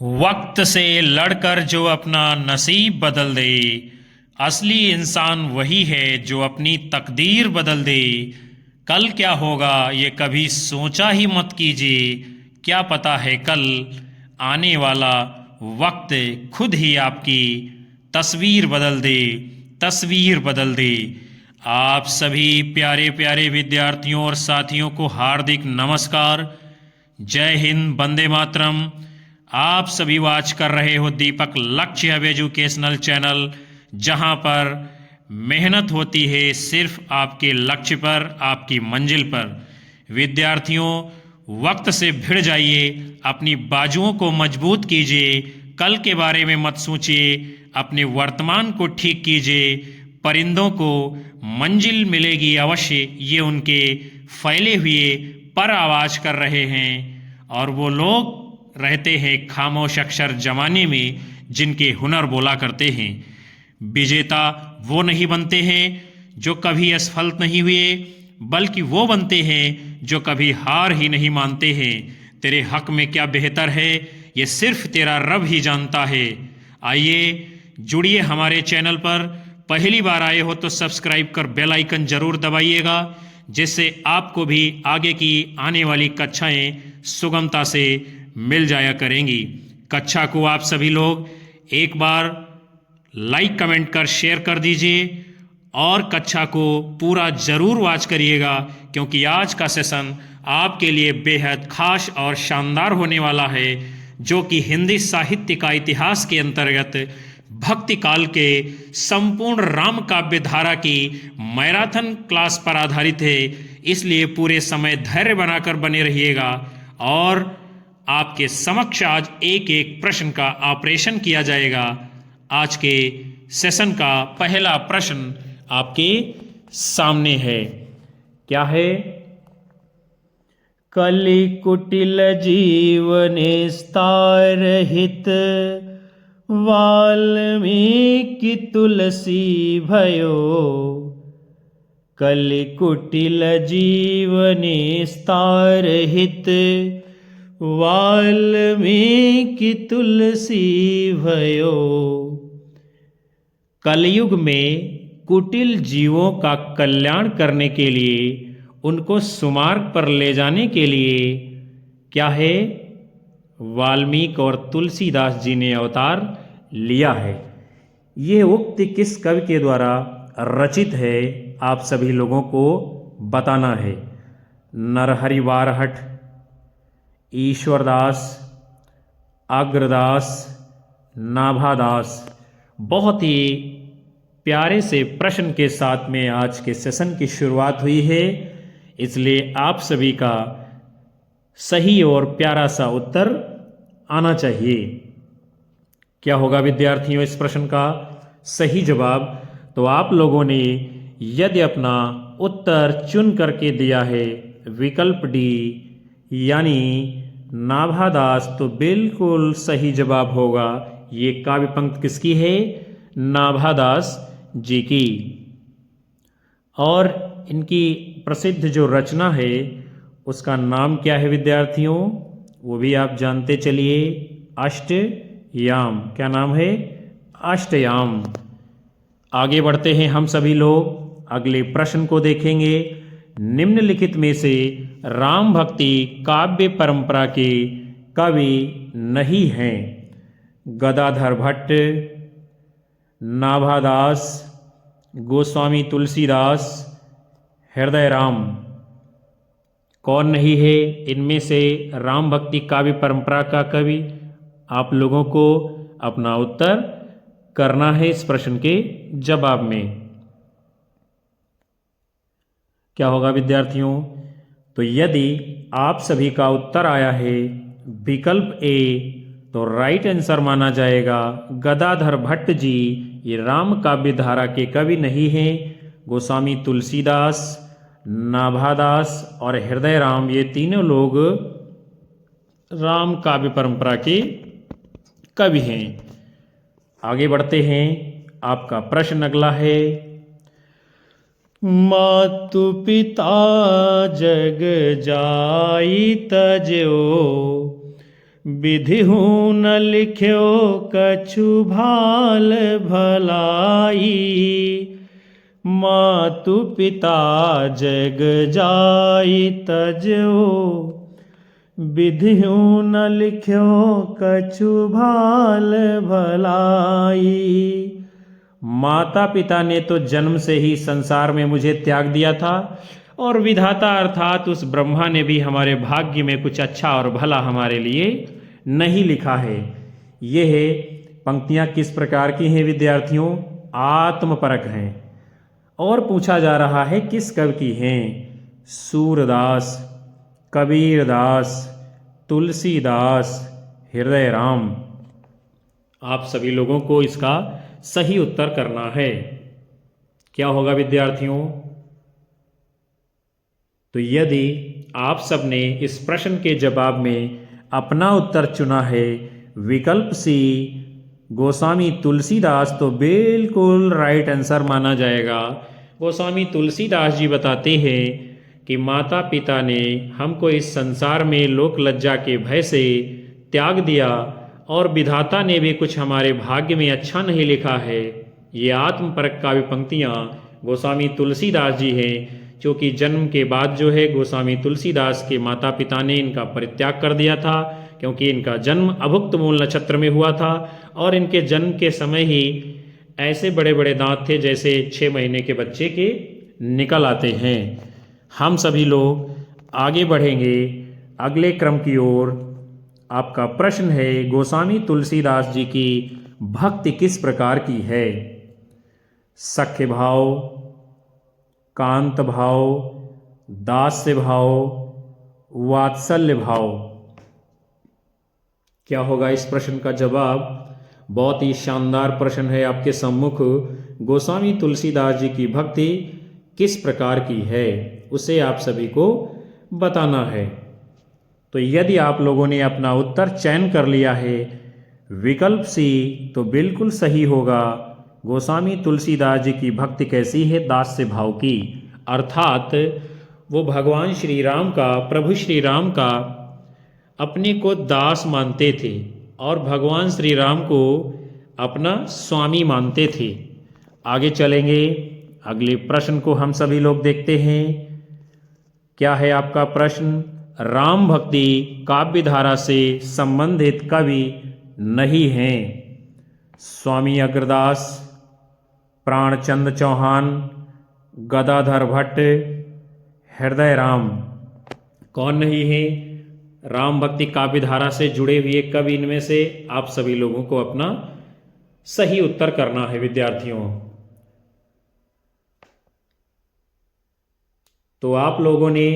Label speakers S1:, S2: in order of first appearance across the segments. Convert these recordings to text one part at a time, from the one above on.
S1: वक्त से लड़कर जो अपना नसीब बदल दे, असली इंसान वही है जो अपनी तकदीर बदल दे। कल क्या होगा ये कभी सोचा ही मत कीजिए, क्या पता है कल आने वाला वक्त खुद ही आपकी तस्वीर बदल दे, तस्वीर बदल दे। आप सभी प्यारे प्यारे विद्यार्थियों और साथियों को हार्दिक नमस्कार। जय हिंद, वंदे मातरम। आप सभी वाच कर रहे हो दीपक लक्ष्य अब एजुकेशनल चैनल, जहां पर मेहनत होती है सिर्फ आपके लक्ष्य पर, आपकी मंजिल पर। विद्यार्थियों, वक्त से भिड़ जाइए, अपनी बाजुओं को मजबूत कीजिए, कल के बारे में मत सोचिए, अपने वर्तमान को ठीक कीजिए। परिंदों को मंजिल मिलेगी अवश्य, ये उनके फैले हुए पर आवाज कर रहे हैं, और वो लोग रहते हैं खामोश अक्षर जमाने में जिनके हुनर बोला करते हैं। विजेता वो नहीं बनते हैं जो कभी असफल नहीं हुए, बल्कि वो बनते हैं जो कभी हार ही नहीं मानते हैं। तेरे हक में क्या बेहतर है ये सिर्फ तेरा रब ही जानता है। आइए जुड़िए हमारे चैनल पर। पहली बार आए हो तो सब्सक्राइब कर बेल आइकन जरूर दबाइएगा, जिससे आपको भी आगे की आने वाली कक्षाएं सुगमता से मिल जाया करेंगी। कक्षा को आप सभी लोग एक बार लाइक कमेंट कर शेयर कर दीजिए, और कक्षा को पूरा जरूर वॉच करिएगा, क्योंकि आज का सेशन आपके लिए बेहद खास और शानदार होने वाला है, जो कि हिंदी साहित्य का इतिहास के अंतर्गत भक्ति काल के संपूर्ण राम काव्य धारा की मैराथन क्लास पर आधारित है। इसलिए पूरे समय धैर्य बनाकर बने रहिएगा, और आपके समक्ष आज एक एक प्रश्न का ऑपरेशन किया जाएगा। आज के सेशन का पहला प्रश्न आपके सामने है। क्या है? कलि कुटिल जीवन स्तारहित, वाल्मीकि तुलसी भयो। कलि कुटिल जीवन स्तारहित, वाल्मीकि तुलसी भयो। कलयुग में कुटिल जीवों का कल्याण करने के लिए, उनको सुमार्ग पर ले जाने के लिए क्या है, वाल्मीकि और तुलसीदास जी ने अवतार लिया है। ये उक्ति किस कवि के द्वारा रचित है, आप सभी लोगों को बताना है। नरहरि बारहट, ईश्वरदास, अग्रदास, नाभादास। बहुत ही प्यारे से प्रश्न के साथ में आज के सेशन की शुरुआत हुई है, इसलिए आप सभी का सही और प्यारा सा उत्तर आना चाहिए। क्या होगा विद्यार्थियों इस प्रश्न का सही जवाब? तो आप लोगों ने यदि अपना उत्तर चुन करके दिया है विकल्प डी यानी नाभादास, तो बिल्कुल सही जवाब होगा। ये काव्य पंक्ति किसकी है? नाभादास जी की। और इनकी प्रसिद्ध जो रचना है उसका नाम क्या है विद्यार्थियों? वो भी आप जानते चलिए, अष्टयाम। क्या नाम है? अष्टयाम। आगे बढ़ते हैं हम सभी लोग, अगले प्रश्न को देखेंगे। निम्नलिखित में से राम भक्ति काव्य परंपरा के कवि नहीं हैं? गदाधर भट्ट, नाभादास, गोस्वामी तुलसीदास, हृदय राम। कौन नहीं है इनमें से राम भक्ति काव्य परंपरा का कवि? आप लोगों को अपना उत्तर करना है इस प्रश्न के जवाब में। क्या होगा विद्यार्थियों? तो यदि आप सभी का उत्तर आया है विकल्प ए, तो राइट आंसर माना जाएगा। गदाधर भट्ट जी ये राम काव्य धारा के कवि नहीं हैं। गोस्वामी तुलसीदास, नाभादास और हृदय राम, ये तीनों लोग राम काव्य परंपरा के कवि हैं। आगे बढ़ते हैं, आपका प्रश्न अगला है। मातु पिता जग जाई तजो, विधिहु न लिख्यो कछु भाल भलाई, मातु पिता जग जाई तजो, विधिहु न लिख्यो कछु भाल भलाई। माता पिता ने तो जन्म से ही संसार में मुझे त्याग दिया था, और विधाता अर्थात उस ब्रह्मा ने भी हमारे भाग्य में कुछ अच्छा और भला हमारे लिए नहीं लिखा है। यह पंक्तियां किस प्रकार की हैं विद्यार्थियों? आत्मपरक हैं। और पूछा जा रहा है किस कवि की हैं? सूरदास, कबीरदास, तुलसीदास, हृदय राम। आप सभी लोगों को इसका सही उत्तर करना है। क्या होगा विद्यार्थियों? तो यदि आप सबने इस प्रश्न के जवाब में अपना उत्तर चुना है विकल्प सी गोस्वामी तुलसीदास, तो बिल्कुल राइट आंसर माना जाएगा। गोस्वामी तुलसीदास जी बताते हैं कि माता पिता ने हमको इस संसार में लोक लज्जा के भय से त्याग दिया, और विधाता ने भी कुछ हमारे भाग्य में अच्छा नहीं लिखा है। ये आत्मपरक काव्य पंक्तियाँ गोस्वामी तुलसीदास जी हैं, क्योंकि जन्म के बाद जो है गोस्वामी तुलसीदास के माता पिता ने इनका परित्याग कर दिया था, क्योंकि इनका जन्म अभुक्त मूल नक्षत्र में हुआ था, और इनके जन्म के समय ही ऐसे बड़े बड़े दांत थे जैसे 6 महीने के बच्चे के निकल आते हैं। हम सभी लोग आगे बढ़ेंगे अगले क्रम की ओर। आपका प्रश्न है गोस्वामी तुलसीदास जी की भक्ति किस प्रकार की है? सख्य भाव, कांत भाव, दास्य भाव, वात्सल्य भाव। क्या होगा इस प्रश्न का जवाब? बहुत ही शानदार प्रश्न है आपके सम्मुख। गोस्वामी तुलसीदास जी की भक्ति किस प्रकार की है, उसे आप सभी को बताना है। तो यदि आप लोगों ने अपना उत्तर चयन कर लिया है विकल्प सी, तो बिल्कुल सही होगा। गोस्वामी तुलसीदास जी की भक्ति कैसी है? दास्य भाव की, अर्थात वो भगवान श्री राम का, प्रभु श्री राम का अपने को दास मानते थे, और भगवान श्री राम को अपना स्वामी मानते थे। आगे चलेंगे, अगले प्रश्न को हम सभी लोग देखते हैं। क्या है आपका प्रश्न? राम भक्ति काव्य धारा से संबंधित कवि नहीं हैं। स्वामी अग्रदास, प्राणचंद चौहान, गदाधर भट्ट, हृदय राम। कौन नहीं है राम भक्ति काव्य धारा से जुड़े हुए कवि? इनमें से आप सभी लोगों को अपना सही उत्तर करना है विद्यार्थियों। तो आप लोगों ने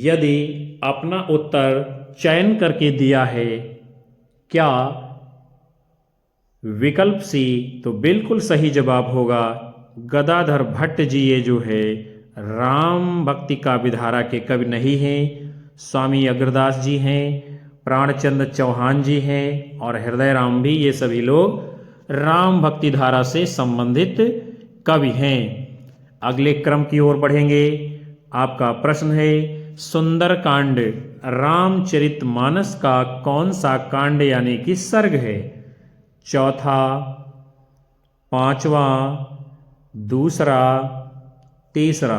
S1: यदि अपना उत्तर चयन करके दिया है क्या विकल्प सी, तो बिल्कुल सही जवाब होगा गदाधर भट्ट जी। ये जो है राम भक्ति काव्य धारा के कवि नहीं हैं। स्वामी अग्रदास जी हैं, प्राणचंद चौहान जी हैं, और हृदय राम भी, ये सभी लोग राम भक्ति धारा से संबंधित कवि हैं। अगले क्रम की ओर बढ़ेंगे। आपका प्रश्न है सुंदर कांड रामचरितमानस का कौन सा कांड यानी कि सर्ग है? चौथा, पांचवा, दूसरा, तीसरा।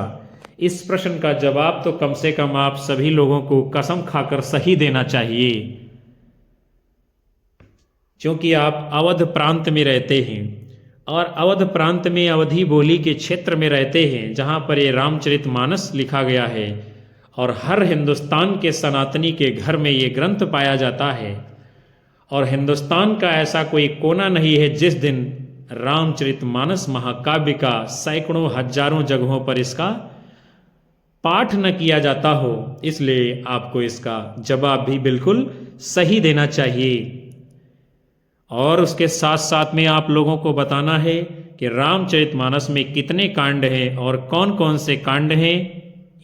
S1: इस प्रश्न का जवाब तो कम से कम आप सभी लोगों को कसम खाकर सही देना चाहिए, क्योंकि आप अवध प्रांत में रहते हैं, और अवध प्रांत में अवधी बोली के क्षेत्र में रहते हैं, जहां पर ये रामचरितमानस लिखा गया है, और हर हिंदुस्तान के सनातनी के घर में ये ग्रंथ पाया जाता है। और हिंदुस्तान का ऐसा कोई कोना नहीं है जिस दिन रामचरितमानस महाकाव्य का सैकड़ों हजारों जगहों पर इसका पाठ न किया जाता हो। इसलिए आपको इसका जवाब भी बिल्कुल सही देना चाहिए। और उसके साथ साथ में आप लोगों को बताना है कि रामचरितमानस में कितने कांड हैं और कौन कौन से कांड हैं,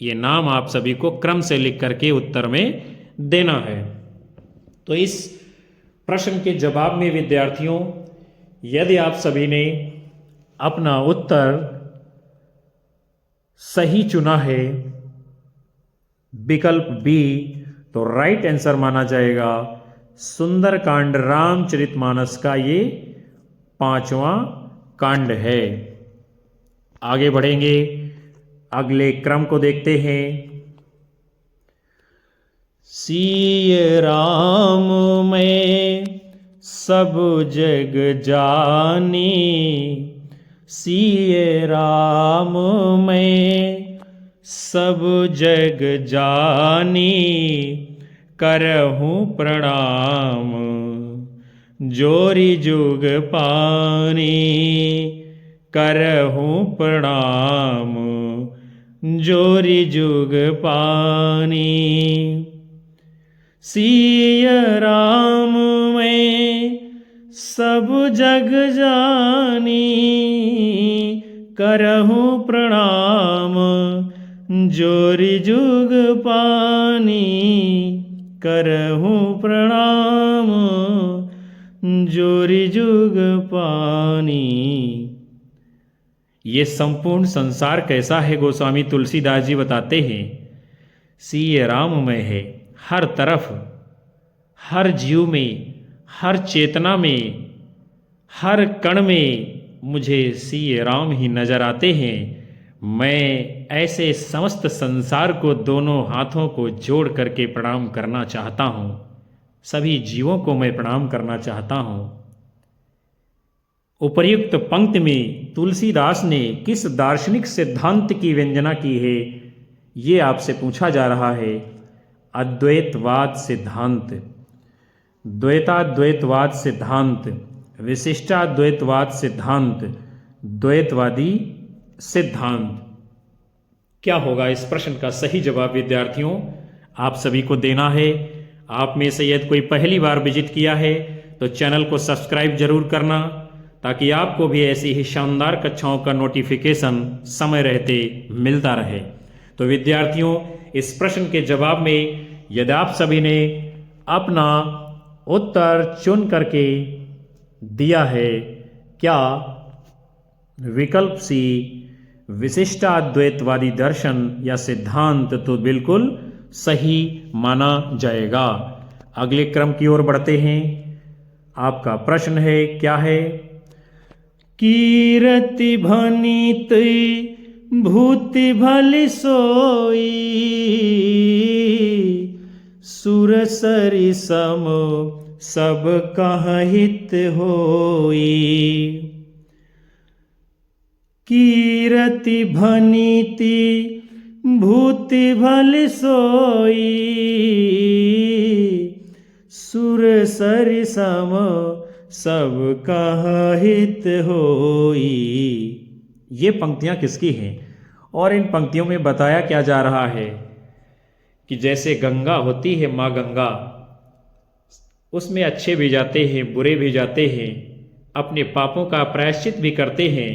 S1: ये नाम आप सभी को क्रम से लिख करके उत्तर में देना है। तो इस प्रश्न के जवाब में विद्यार्थियों, यदि आप सभी ने अपना उत्तर सही चुना है विकल्प बी, तो राइट आंसर माना जाएगा सुंदरकांड रामचरितमानस का ये 5वां कांड है। आगे बढ़ेंगे, अगले क्रम को देखते हैं। सिय राम मैं सब जग जानी, सिय राम मैं सब जग जानी, करहूँ प्रणाम जोरी जुग पानी, करहूँ प्रणाम जोरी जुग पानी। सिय राम मैं सब जग जानी, करहूँ प्रणाम जोरी जुग पानी, करहूँ प्रणाम जोरी जुग पानी। ये संपूर्ण संसार कैसा है, गोस्वामी तुलसीदास जी बताते हैं। सिय राममय है, हर तरफ, हर जीव में, हर चेतना में, हर कण में मुझे सिय राम ही नजर आते हैं। मैं ऐसे समस्त संसार को दोनों हाथों को जोड़ करके प्रणाम करना चाहता हूँ। सभी जीवों को मैं प्रणाम करना चाहता हूँ। उपर्युक्त पंक्ति में तुलसीदास ने किस दार्शनिक सिद्धांत की व्यंजना की है, ये आपसे पूछा जा रहा है। अद्वैतवाद सिद्धांत, द्वैताद्वैतवाद सिद्धांत, विशिष्टाद्वैतवाद सिद्धांत, द्वैतवादी सिद्धांत। क्या होगा इस प्रश्न का सही जवाब विद्यार्थियों, आप सभी को देना है। आप में से यदि कोई पहली बार विजिट किया है तो चैनल को सब्सक्राइब जरूर करना, ताकि आपको भी ऐसी ही शानदार कक्षाओं का नोटिफिकेशन समय रहते मिलता रहे। तो विद्यार्थियों, इस प्रश्न के जवाब में यदि आप सभी ने अपना उत्तर चुन करके दिया है, क्या विकल्प सी विशिष्टाद्वैतवादी दर्शन या सिद्धांत, तो बिल्कुल सही माना जाएगा। अगले क्रम की ओर बढ़ते हैं। आपका प्रश्न है, क्या है? कीरति भनित भूति भली सोई, सुर सरि सम सब कहाँ हित होई। कीरति भनीति भूति भली सोई, सुर सरि सम सब कहाँ हित होई। ये पंक्तियां किसकी हैं और इन पंक्तियों में बताया क्या जा रहा है कि जैसे गंगा होती है, माँ गंगा, उसमें अच्छे भी जाते हैं, बुरे भी जाते हैं, अपने पापों का प्रायश्चित भी करते हैं,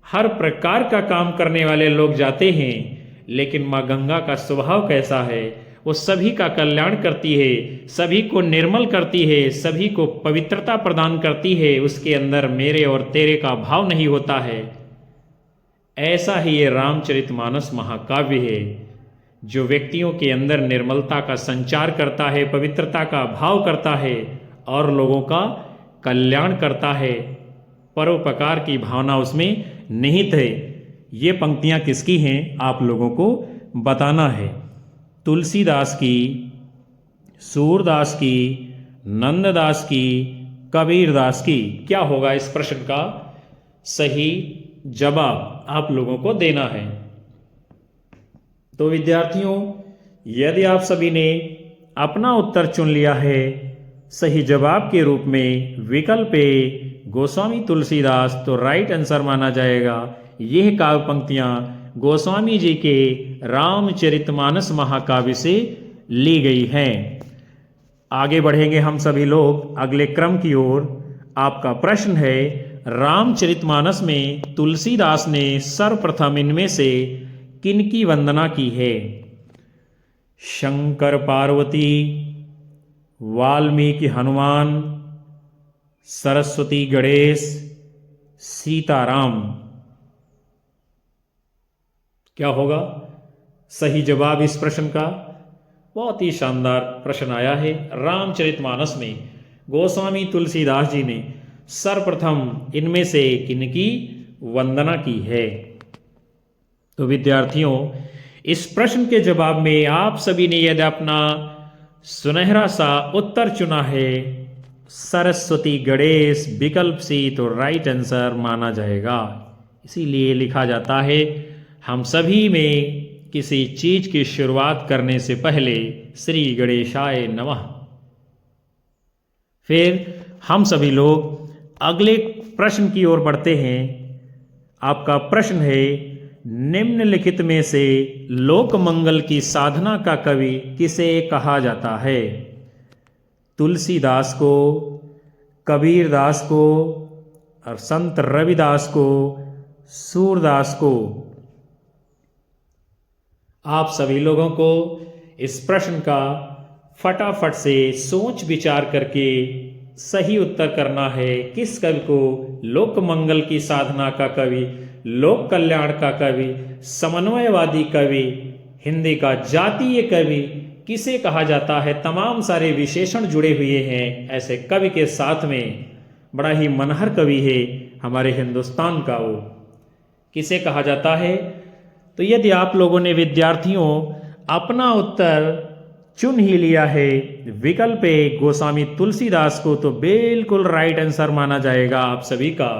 S1: हर प्रकार का काम करने वाले लोग जाते हैं। लेकिन माँ गंगा का स्वभाव कैसा है? वो सभी का कल्याण करती है, सभी को निर्मल करती है, सभी को पवित्रता प्रदान करती है। उसके अंदर मेरे और तेरे का भाव नहीं होता है। ऐसा ही ये रामचरितमानस महाकाव्य है, जो व्यक्तियों के अंदर निर्मलता का संचार करता है, पवित्रता का भाव करता है और लोगों का कल्याण करता है। परोपकार की भावना उसमें निहित है। ये पंक्तियां किसकी हैं, आप लोगों को बताना है। तुलसीदास की, सूरदास की, नंददास की, कबीरदास की? क्या होगा इस प्रश्न का सही जवाब, आप लोगों को देना है। तो विद्यार्थियों, यदि आप सभी ने अपना उत्तर चुन लिया है, सही जवाब के रूप में विकल्प ए गोस्वामी तुलसीदास, तो राइट आंसर माना जाएगा। यह काव्य पंक्तियां गोस्वामी जी के रामचरितमानस महाकाव्य से ली गई हैं। आगे बढ़ेंगे हम सभी लोग अगले क्रम की ओर। आपका प्रश्न है, रामचरितमानस में तुलसीदास ने सर्वप्रथम इनमें से किनकी वंदना की है? शंकर पार्वती, वाल्मीकि हनुमान, सरस्वती गणेश, सीताराम? क्या होगा सही जवाब इस प्रश्न का? बहुत ही शानदार प्रश्न आया है। रामचरितमानस में गोस्वामी तुलसीदास जी ने सर्वप्रथम इनमें से किनकी वंदना की है? तो विद्यार्थियों, इस प्रश्न के जवाब में आप सभी ने यदि अपना सुनहरा सा उत्तर चुना है सरस्वती गणेश विकल्प सी, तो राइट आंसर माना जाएगा। इसीलिए लिखा जाता है हम सभी में किसी चीज की शुरुआत करने से पहले श्री गणेशाय नमः। फिर हम सभी लोग अगले प्रश्न की ओर बढ़ते हैं। आपका प्रश्न है निम्नलिखित में से लोक मंगल की साधना का कवि किसे कहा जाता है? तुलसीदास को, कबीरदास को, और संत रविदास को, सूरदास को? आप सभी लोगों को इस प्रश्न का फटाफट से सोच विचार करके सही उत्तर करना है। किस कवि को लोक मंगल की साधना का कवि, लोक कल्याण का कवि, समन्वयवादी कवि, हिंदी का जातीय कवि किसे कहा जाता है? तमाम सारे विशेषण जुड़े हुए हैं ऐसे कवि के साथ में। बड़ा ही मनहर कवि है हमारे हिंदुस्तान का, वो किसे कहा जाता है? तो यदि आप लोगों ने विद्यार्थियों अपना उत्तर चुन ही लिया है विकल्प ए गोस्वामी तुलसीदास को, तो बिल्कुल राइट आंसर माना जाएगा आप सभी का।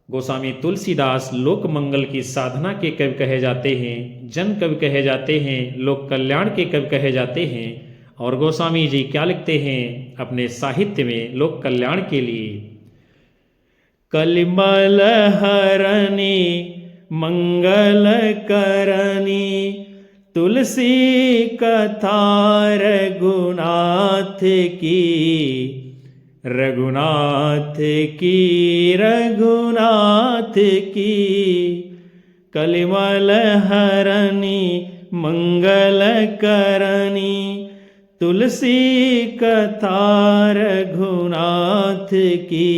S1: गोस्वामी तुलसीदास लोक मंगल की साधना के कवि कहे जाते हैं, जन कवि कहे जाते हैं, लोक कल्याण के कवि कहे जाते हैं। और गोस्वामी जी क्या लिखते हैं अपने साहित्य में लोक कल्याण के लिए? कलिमल हरणी मंगल करनी तुलसी कथा रघुनाथ की, रघुनाथ की, रघुनाथ की। कलिमल हरणी मंगल करनी तुलसी कथा रघुनाथ की,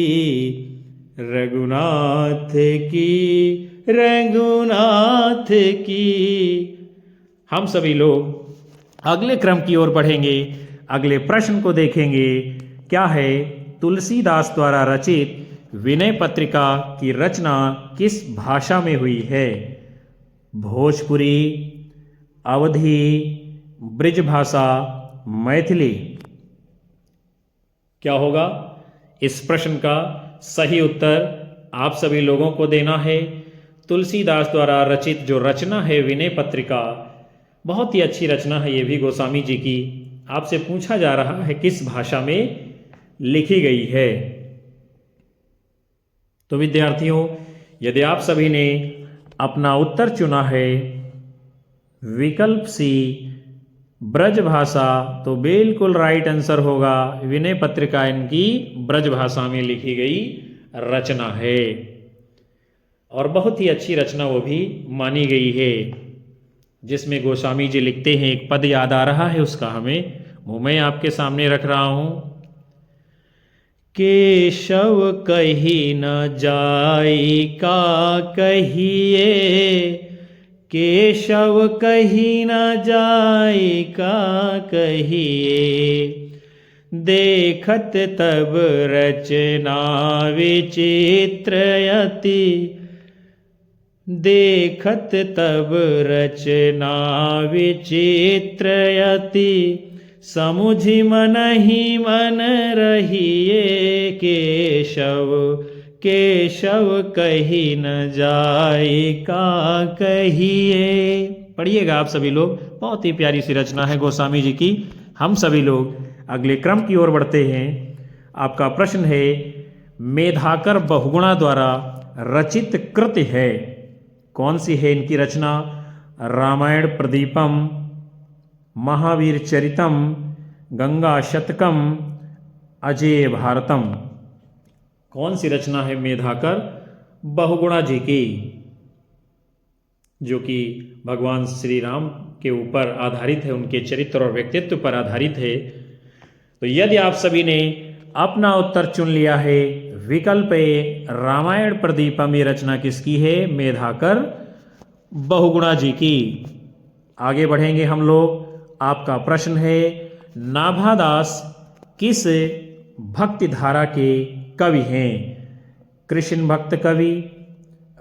S1: रघुनाथ की, रघुनाथ की। हम सभी लोग अगले क्रम की ओर बढ़ेंगे, अगले प्रश्न को देखेंगे। क्या है? तुलसीदास द्वारा रचित विनय पत्रिका की रचना किस भाषा में हुई है? भोजपुरी, अवधी, ब्रिजभाषा, मैथिली? क्या होगा इस प्रश्न का सही उत्तर? आप सभी लोगों को देना है। तुलसीदास द्वारा रचित जो रचना है विनय पत्रिका, बहुत ही अच्छी रचना है ये भी गोस्वामी जी की। आपसे पूछा जा रहा है किस भाषा में लिखी गई है। तो विद्यार्थियों, यदि आप सभी ने अपना उत्तर चुना है विकल्प सी ब्रज भाषा, तो बिल्कुल राइट आंसर होगा। विनय पत्रिका इनकी ब्रज भाषा में लिखी गई रचना है और बहुत ही अच्छी रचना वो भी मानी गई है, जिसमें गोस्वामी जी लिखते हैं, एक पद याद आ रहा है उसका हमें, वो मैं आपके सामने रख रहा हूं। केशव कही न जाई का कहिए, केशव कही न जाई का कहिए, देखत तब रचना विचित्रयति, देखत तब रचना विचित्रयति, समुझि मन ही मन रहिए, केशव केशव कही न जाए का कहिए। पढ़िएगा आप सभी लोग, बहुत ही प्यारी सी रचना है गोस्वामी जी की। हम सभी लोग अगले क्रम की ओर बढ़ते हैं। आपका प्रश्न है, मेधाकर बहुगुणा द्वारा रचित कृति है, कौन सी है इनकी रचना? रामायण प्रदीपम, महावीर चरितम, गंगा शतकम, अजेय भारतम? कौन सी रचना है मेधाकर बहुगुणा जी की, जो कि भगवान श्री राम के ऊपर आधारित है, उनके चरित्र और व्यक्तित्व पर आधारित है? तो यदि आप सभी ने अपना उत्तर चुन लिया है विकल्प ए रामायण प्रदीपम, ये रचना किसकी है? मेधाकर बहुगुणा जी की। आगे बढ़ेंगे हम लोग आपका प्रश्न है, नाभादास किस भक्ति धारा के कवि हैं? कृष्ण भक्त कवि,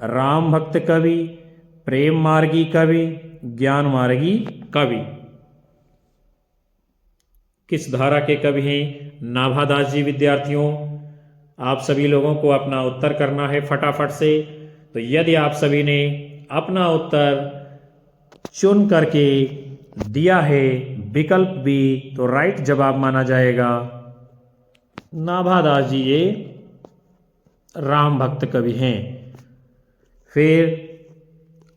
S1: राम भक्त कवि, प्रेम मार्गी कवि, ज्ञान मार्गी कवि। किस धारा के कवि हैं नाभादास जी? विद्यार्थियों, आप सभी लोगों को अपना उत्तर करना है फटाफट से। तो यदि आप सभी ने अपना उत्तर चुन करके दिया है विकल्प बी, तो राइट जवाब माना जाएगा। नाभादास जी ये राम भक्त कवि हैं। फिर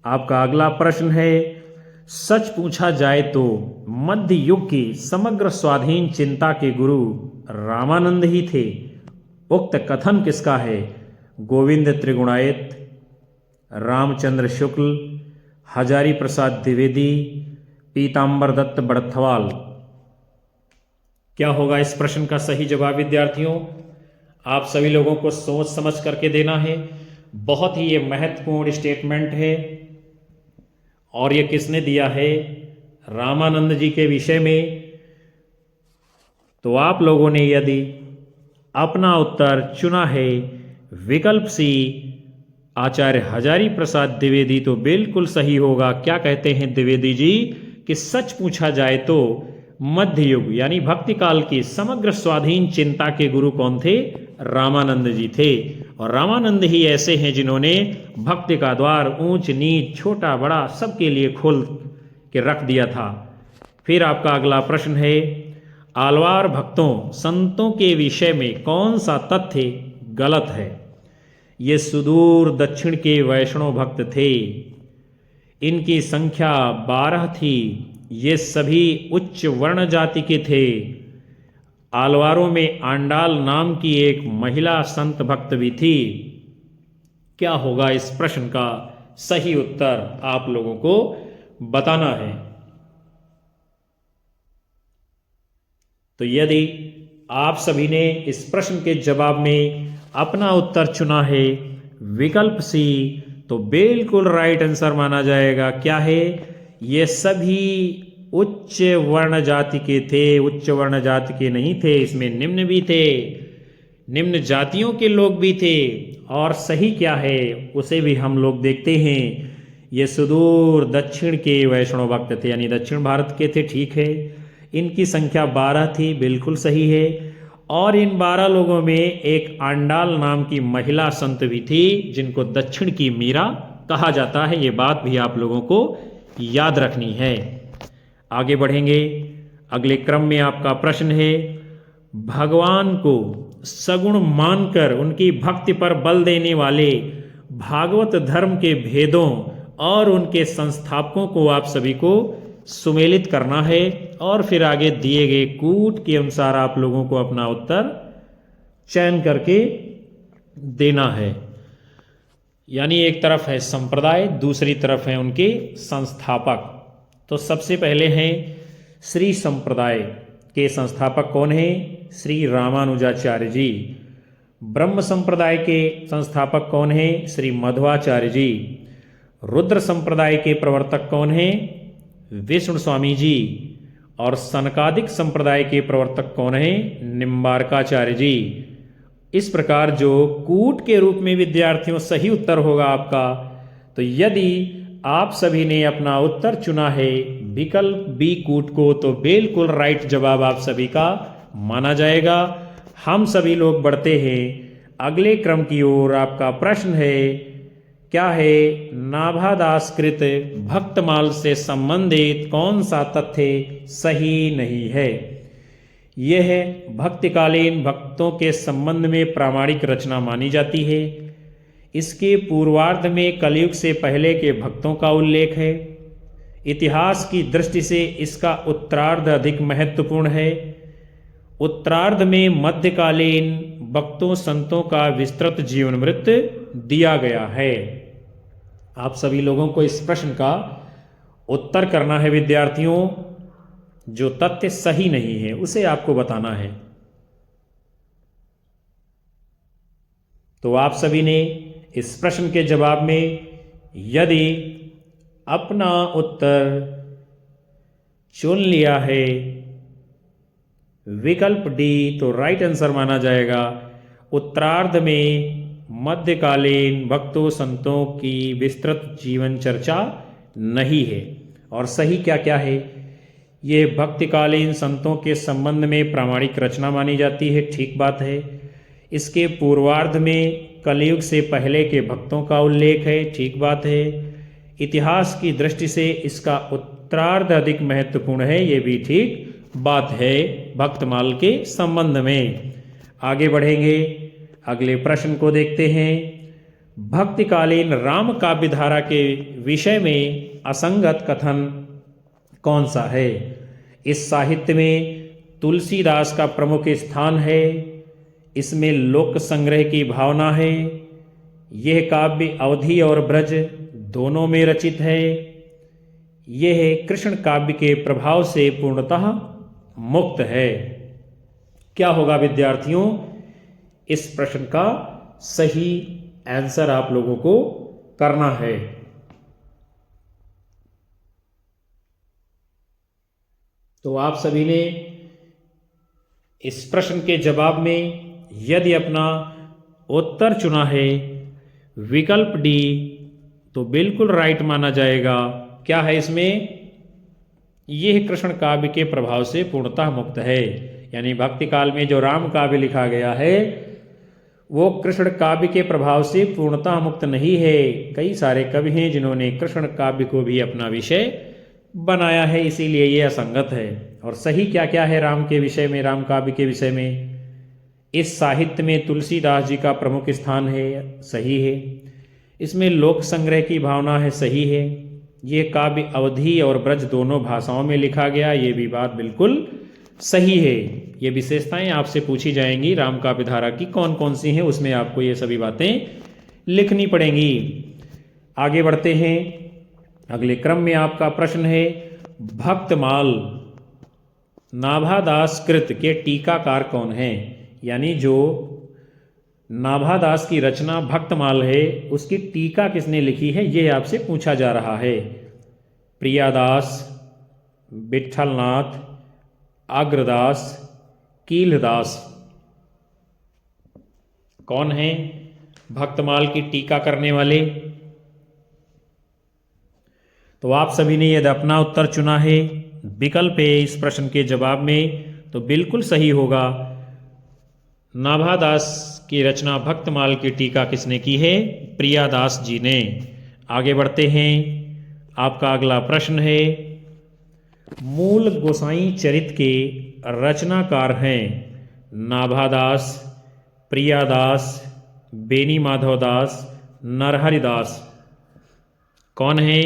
S1: आपका अगला प्रश्न है, सच पूछा जाए तो मध्य युग की समग्र स्वाधीन चिंता के गुरु रामानंद ही थे। उक्त कथन किसका है? गोविंद त्रिगुणायत, रामचंद्र शुक्ल, हजारी प्रसाद द्विवेदी, पीताम्बर दत्त बड़थवाल। क्या होगा इस प्रश्न का सही जवाब विद्यार्थियों? आप सभी लोगों को सोच समझ करके देना है। बहुत ही ये महत्वपूर्ण स्टेटमेंट है और ये किसने दिया है? रामानंद जी के विषय में। तो आप लोगों ने यदि अपना उत्तर चुना है विकल्प सी आचार्य हजारी प्रसाद द्विवेदी, तो बिल्कुल सही होगा। क्या कहते हैं द्विवेदी जी कि सच पूछा जाए तो मध्य युग यानी भक्ति काल की समग्र स्वाधीन चिंता के गुरु कौन थे? रामानंद जी थे। और रामानंद ही ऐसे हैं जिन्होंने भक्ति का द्वार ऊंच नीच छोटा बड़ा सबके लिए खोल के रख दिया था। फिर आपका अगला प्रश्न है, आलवार भक्तों संतों के विषय में कौन सा तथ्य गलत है? ये सुदूर दक्षिण के वैष्णव भक्त थे, इनकी संख्या 12 थी, ये सभी उच्च वर्ण जाति के थे। आलवारों में आंडाल नाम की एक महिला संत भक्त भी थी। क्या होगा इस प्रश्न का सही उत्तर? आप लोगों को बताना है। तो यदि आप सभी ने इस प्रश्न के जवाब में अपना उत्तर चुना है विकल्प सी, तो बिल्कुल राइट आंसर माना जाएगा। क्या है? ये सभी उच्च वर्ण जाति के थे। उच्च वर्ण जाति के नहीं थे, इसमें निम्न भी थे, निम्न जातियों के लोग भी थे। और सही क्या है उसे भी हम लोग देखते हैं। ये सुदूर दक्षिण के वैष्णव भक्त थे, यानी दक्षिण भारत के थे। ठीक है, इनकी संख्या 12 थी, बिल्कुल सही है। और इन 12 लोगों में एक आंडाल नाम की महिला संत भी थी, जिनको दक्षिण की मीरा कहा जाता है। ये बात भी आप लोगों को याद रखनी है। आगे बढ़ेंगे। अगले क्रम में आपका प्रश्न है, भगवान को सगुण मानकर उनकी भक्ति पर बल देने वाले भागवत धर्म के भेदों और उनके संस्थापकों को आप सभी को सुमेलित करना है। और फिर आगे दिए गए कूट के अनुसार आप लोगों को अपना उत्तर चयन करके देना है। यानी एक तरफ है संप्रदाय, दूसरी तरफ है उनके संस्थापक। तो सबसे पहले हैं श्री संप्रदाय के संस्थापक कौन है? श्री रामानुजाचार्य जी। ब्रह्म संप्रदाय के संस्थापक कौन है? श्री मध्वाचार्य जी। रुद्र संप्रदाय के प्रवर्तक कौन है? विष्णु स्वामी जी। और सनकादिक संप्रदाय के प्रवर्तक कौन है? निम्बारकाचार्य जी। इस प्रकार जो कूट के रूप में विद्यार्थियों सही उत्तर होगा आपका। तो यदि आप सभी ने अपना उत्तर चुना है विकल्प बी कूट को, तो बिल्कुल राइट जवाब आप सभी का माना जाएगा। हम सभी लोग बढ़ते हैं अगले क्रम की ओर। आपका प्रश्न है, क्या है? नाभादास कृत भक्तमाल से संबंधित कौन सा तथ्य सही नहीं है? यह भक्तिकालीन भक्तों के संबंध में प्रामाणिक रचना मानी जाती है। इसके पूर्वार्ध में कलयुग से पहले के भक्तों का उल्लेख है। इतिहास की दृष्टि से इसका उत्तरार्ध अधिक महत्वपूर्ण है। उत्तरार्ध में मध्यकालीन भक्तों संतों का विस्तृत जीवन वृत्त दिया गया है। आप सभी लोगों को इस प्रश्न का उत्तर करना है विद्यार्थियों। जो तथ्य सही नहीं है उसे आपको बताना है। तो आप सभी ने इस प्रश्न के जवाब में यदि अपना उत्तर चुन लिया है विकल्प डी, तो राइट आंसर माना जाएगा। उत्तरार्ध में मध्यकालीन भक्तों संतों की विस्तृत जीवन चर्चा नहीं है। और सही क्या क्या है? ये भक्तिकालीन संतों के संबंध में प्रामाणिक रचना मानी जाती है, ठीक बात है। इसके पूर्वार्ध में कलयुग से पहले के भक्तों का उल्लेख है, ठीक बात है। इतिहास की दृष्टि से इसका उत्तरार्ध अधिक महत्वपूर्ण है, ये भी ठीक बात है भक्तमाल के संबंध में। आगे बढ़ेंगे, अगले प्रश्न को देखते हैं। भक्तिकालीन राम काव्य धारा के विषय में असंगत कथन कौन सा है? इस साहित्य में तुलसीदास का प्रमुख स्थान है, इसमें लोक संग्रह की भावना है, यह काव्य अवधि और ब्रज दोनों में रचित है, यह कृष्ण काव्य के प्रभाव से पूर्णतः मुक्त है। क्या होगा विद्यार्थियों? इस प्रश्न का सही आंसर आप लोगों को करना है। तो आप सभी ने इस प्रश्न के जवाब में यदि अपना उत्तर चुना है विकल्प डी, तो बिल्कुल राइट माना जाएगा। क्या है इसमें? यह कृष्ण काव्य के प्रभाव से पूर्णतः मुक्त है, यानी भक्ति काल में जो राम काव्य लिखा गया है वो कृष्ण काव्य के प्रभाव से पूर्णतः मुक्त नहीं है। कई सारे कवि हैं जिन्होंने कृष्ण काव्य को भी अपना विषय बनाया है, इसीलिए ये असंगत है। और सही क्या क्या है राम के विषय में, राम काव्य के विषय में? इस साहित्य में तुलसीदास जी का प्रमुख स्थान है, सही है। इसमें लोक संग्रह की भावना है, सही है। ये काव्य अवधी और ब्रज दोनों भाषाओं में लिखा गया, ये भी बात बिल्कुल सही है। ये विशेषताएं आपसे पूछी जाएंगी राम काव्य धारा की कौन कौन सी हैं, उसमें आपको ये सभी बातें लिखनी पड़ेंगी। आगे बढ़ते हैं, अगले क्रम में आपका प्रश्न है भक्तमाल नाभादास कृत के टीकाकार कौन है? यानी जो नाभादास की रचना भक्तमाल है उसकी टीका किसने लिखी है, यह आपसे पूछा जा रहा है। प्रियादास, विठलनाथ, अग्रदास, कीलदास, कौन है भक्तमाल की टीका करने वाले? तो आप सभी ने यदि अपना उत्तर चुना है विकल्प है इस प्रश्न के जवाब में, तो बिल्कुल सही होगा। नाभादास की रचना भक्तमाल की टीका किसने की है? प्रियादास जी ने। आगे बढ़ते हैं, आपका अगला प्रश्न है मूल गोसाई चरित के रचनाकार हैं नाभादास, प्रियादास, बेनी माधवदास, नरहरिदास। कौन है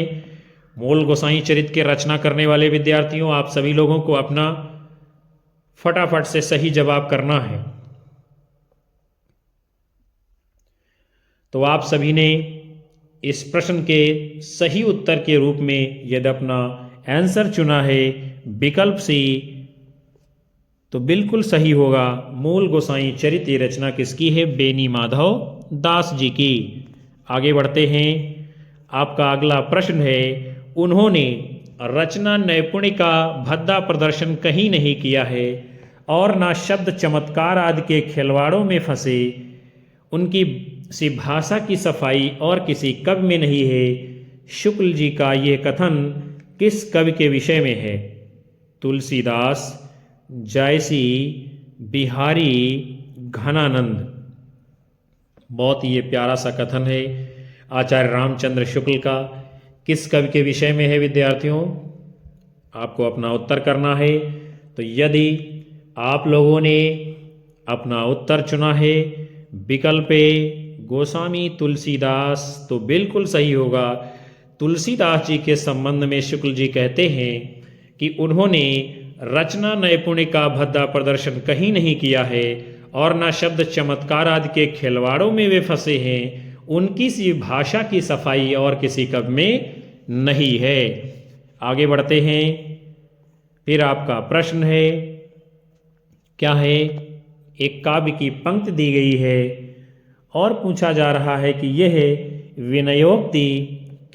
S1: मूल गोसाई चरित के रचना करने वाले? विद्यार्थियों आप सभी लोगों को अपना फटाफट से सही जवाब करना है। तो आप सभी ने इस प्रश्न के सही उत्तर के रूप में यदि अपना आंसर चुना है विकल्प सी, तो बिल्कुल सही होगा। मूल गोसाई चरित ये रचना किसकी है? बेनी माधव दास जी की। आगे बढ़ते हैं, आपका अगला प्रश्न है उन्होंने रचना नैपुण्य का भद्दा प्रदर्शन कहीं नहीं किया है और ना शब्द चमत्कार आदि के खिलवाड़ों में फंसे, उनकी सी भाषा की सफाई और किसी कवि में नहीं है। शुक्ल जी का यह कथन किस कवि के विषय में है? तुलसीदास, जायसी, बिहारी, घनानंद। बहुत ही ये प्यारा सा कथन है आचार्य रामचंद्र शुक्ल का। किस कवि के विषय में है विद्यार्थियों? आपको अपना उत्तर करना है। तो यदि आप लोगों ने अपना उत्तर चुना है विकल्प गोस्वामी तुलसीदास, तो बिल्कुल सही होगा। तुलसीदास जी के संबंध में शुक्ल जी कहते हैं कि उन्होंने रचना नैपुण्य का भद्दा प्रदर्शन कहीं नहीं किया है और न शब्द चमत्कार आदि के खिलवाड़ों में वे फंसे हैं, उनकी सी भाषा की सफाई और किसी कवि में नहीं है। आगे बढ़ते हैं, फिर आपका प्रश्न है क्या है? एक काव्य की पंक्ति दी गई है और पूछा जा रहा है कि यह विनयोक्ति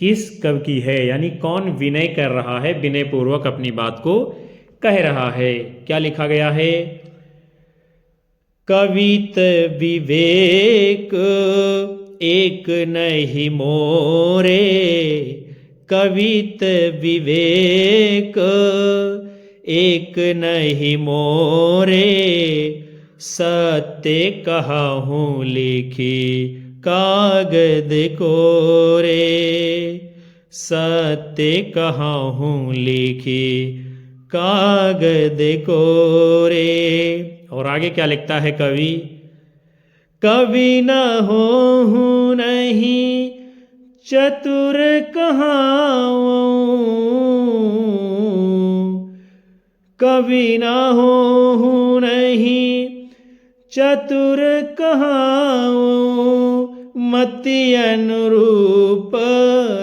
S1: किस कवि की है, यानी कौन विनय कर रहा है, विनय पूर्वक अपनी बात को कह रहा है। क्या लिखा गया है? कवित विवेक एक नहीं मोरे, कवित विवेक एक नहीं मोरे, सत्य कहूँ लिखी कागद कोरे, सत्य कहूँ लिखी कागद कोरे। और आगे क्या लिखता है कवि? कवि न होऊँ नहीं चतुर कहाऊँ, कवि न होऊँ नहीं चतुर कहाऊँ, मति अनुरूप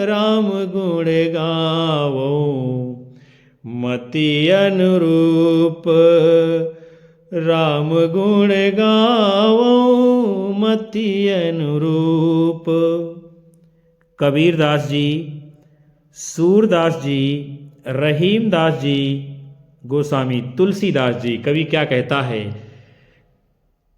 S1: राम गुण गावो, मति अनुरूप राम गुण गावो, मति अनुरूप। कबीरदास जी, सूरदास जी, रहीमदास जी, गोस्वामी तुलसीदास जी। कवि क्या कहता है?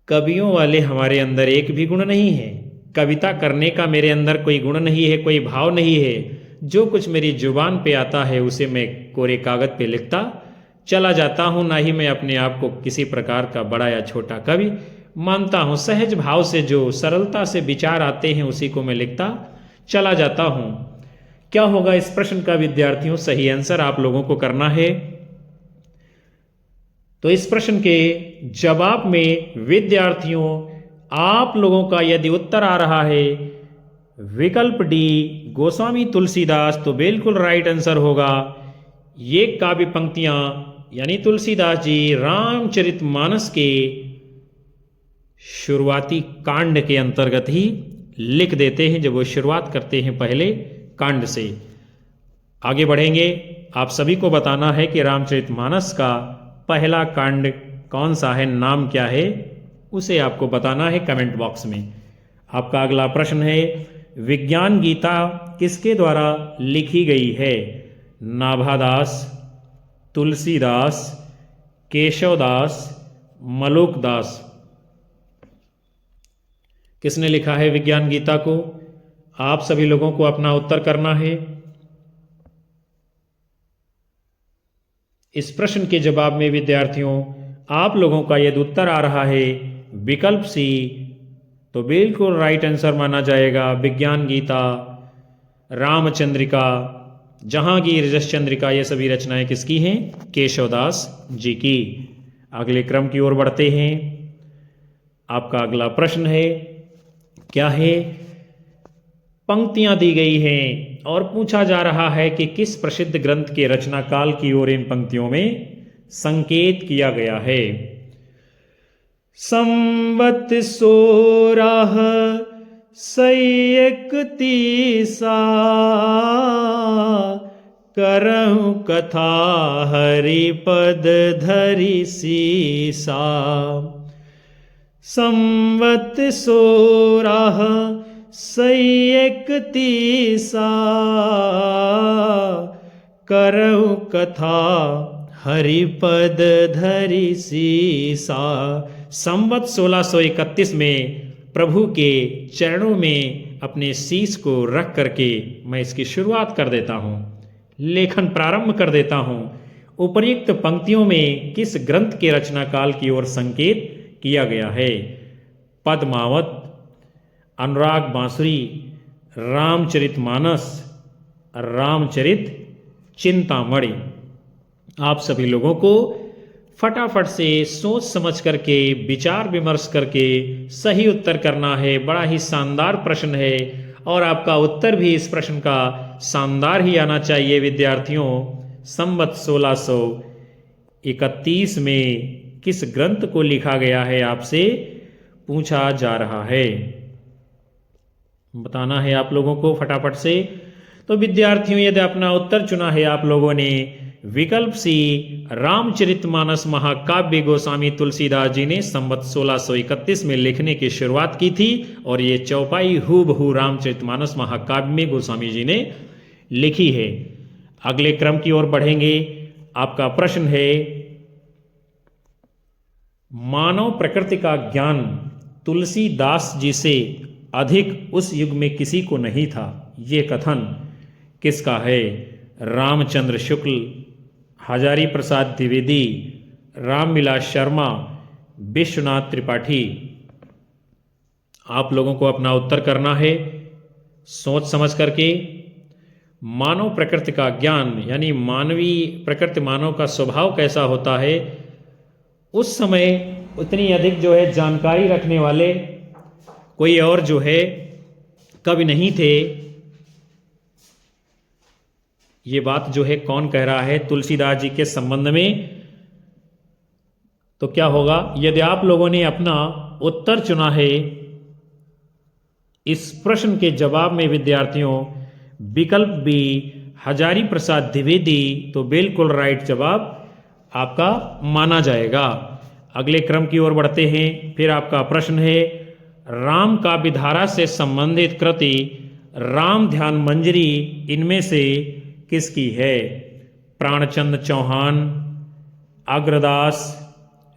S1: कवियों वाले हमारे अंदर एक भी गुण नहीं है, कविता करने का मेरे अंदर कोई गुण नहीं है, कोई भाव नहीं है। जो कुछ मेरी जुबान पे आता है उसे मैं कोरे कागज पे लिखता चला जाता हूँ। ना ही मैं अपने आप को किसी प्रकार का बड़ा या छोटा कवि मानता हूँ। सहज भाव से जो सरलता से विचार आते हैं उसी को मैं लिखता चला जाता हूँ। क्या होगा इस प्रश्न का विद्यार्थियों? सही आंसर आप लोगों को करना है। तो इस प्रश्न के जवाब में विद्यार्थियों आप लोगों का यदि उत्तर आ रहा है विकल्प डी गोस्वामी तुलसीदास, तो बिल्कुल राइट आंसर होगा। ये काव्य पंक्तियां यानी तुलसीदास जी रामचरितमानस के शुरुआती कांड के अंतर्गत ही लिख देते हैं, जब वो शुरुआत करते हैं पहले कांड से। आगे बढ़ेंगे, आप सभी को बताना है कि रामचरितमानस का पहला कांड कौन सा है, नाम क्या है, उसे आपको बताना है कमेंट बॉक्स में। आपका अगला प्रश्न है विज्ञान गीता किसके द्वारा लिखी गई है? नाभादास, तुलसीदास, केशवदास, मलुकदास। किसने लिखा है विज्ञान गीता को? आप सभी लोगों को अपना उत्तर करना है। इस प्रश्न के जवाब में विद्यार्थियों आप लोगों का यदि उत्तर आ रहा है विकल्प सी, तो बिल्कुल राइट आंसर माना जाएगा। विज्ञान गीता, रामचंद्रिका, जहांगीर, यशचंद्रिका, ये सभी रचनाएं किसकी हैं? केशवदास जी की। अगले क्रम की ओर बढ़ते हैं। आपका अगला प्रश्न है क्या है? पंक्तियां दी गई हैं और पूछा जा रहा है कि किस प्रसिद्ध ग्रंथ के रचना काल की ओर इन पंक्तियों में संकेत किया गया है? संवत 16 सई 31 करहु कथा हरिपद धरि सीसा। संवत 16 सई 31 करहु कथा हरिपद धरि सीसा। संवत 1631 में प्रभु के चरणों में अपने शीश को रख करके मैं इसकी शुरुआत कर देता हूँ, लेखन प्रारंभ कर देता हूँ। उपर्युक्त पंक्तियों में किस ग्रंथ के रचना काल की ओर संकेत किया गया है? पद्मावत, अनुराग बांसुरी, रामचरितमानस, रामचरित चिंतामणि। आप सभी लोगों को फटाफट से सोच समझ करके विचार विमर्श करके सही उत्तर करना है। बड़ा ही शानदार प्रश्न है और आपका उत्तर भी इस प्रश्न का शानदार ही आना चाहिए विद्यार्थियों। संवत 1631 में किस ग्रंथ को लिखा गया है आपसे पूछा जा रहा है, बताना है आप लोगों को फटाफट से। तो विद्यार्थियों यदि अपना उत्तर चुना है आप लोगों ने विकल्प सी रामचरितमानस महाकाव्य गोस्वामी तुलसीदास जी ने संवत 1631 में लिखने की शुरुआत की थी और ये चौपाई हूबहू रामचरितमानस महाकाव्य में गोस्वामी जी ने लिखी है। अगले क्रम की ओर बढ़ेंगे। आपका प्रश्न है, मानव प्रकृति का ज्ञान तुलसीदास जी से अधिक उस युग में किसी को नहीं था। ये कथन किसका है? रामचंद्र शुक्ल, हजारी प्रसाद द्विवेदी, रामविलास शर्मा, विश्वनाथ त्रिपाठी। आप लोगों को अपना उत्तर करना है सोच समझ करके। मानव प्रकृति का ज्ञान यानी मानवीय प्रकृति, मानव का स्वभाव कैसा होता है, उस समय उतनी अधिक जो है जानकारी रखने वाले कोई और जो है कवि नहीं थे। ये बात जो है कौन कह रहा है तुलसीदास जी के संबंध में? तो क्या होगा, यदि आप लोगों ने अपना उत्तर चुना है इस प्रश्न के जवाब में विद्यार्थियों विकल्प बी हजारी प्रसाद द्विवेदी, तो बिल्कुल राइट जवाब आपका माना जाएगा। अगले क्रम की ओर बढ़ते हैं। फिर आपका प्रश्न है, राम काव्य धारा से संबंधित कृति राम ध्यान मंजरी इनमें से किसकी है? प्राणचंद चौहान, अग्रदास,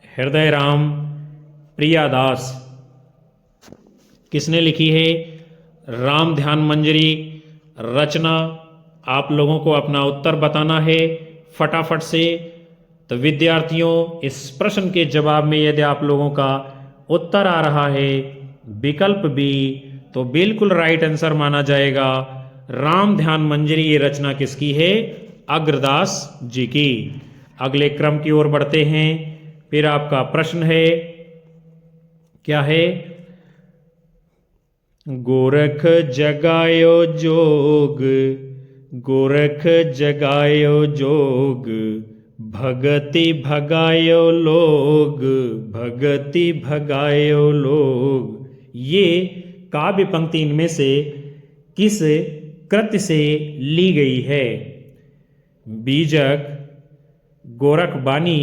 S1: हृदय राम, प्रियादास। किसने लिखी है राम ध्यान मंजरी रचना? आप लोगों को अपना उत्तर बताना है फटाफट से। तो विद्यार्थियों, इस प्रश्न के जवाब में यदि आप लोगों का उत्तर आ रहा है विकल्प बी, तो बिल्कुल राइट आंसर माना जाएगा। राम ध्यान मंजरी ये रचना किसकी है? अग्रदास जी की। अगले क्रम की ओर बढ़ते हैं। फिर आपका प्रश्न है, क्या है? गोरख जगायो जोग, गोरख जगायो जोग, भगति भगायो लोग, भगति भगायो लोग। ये काव्य पंक्ति इनमें से किस कृति से ली गई है? बीजक, गोरखबानी,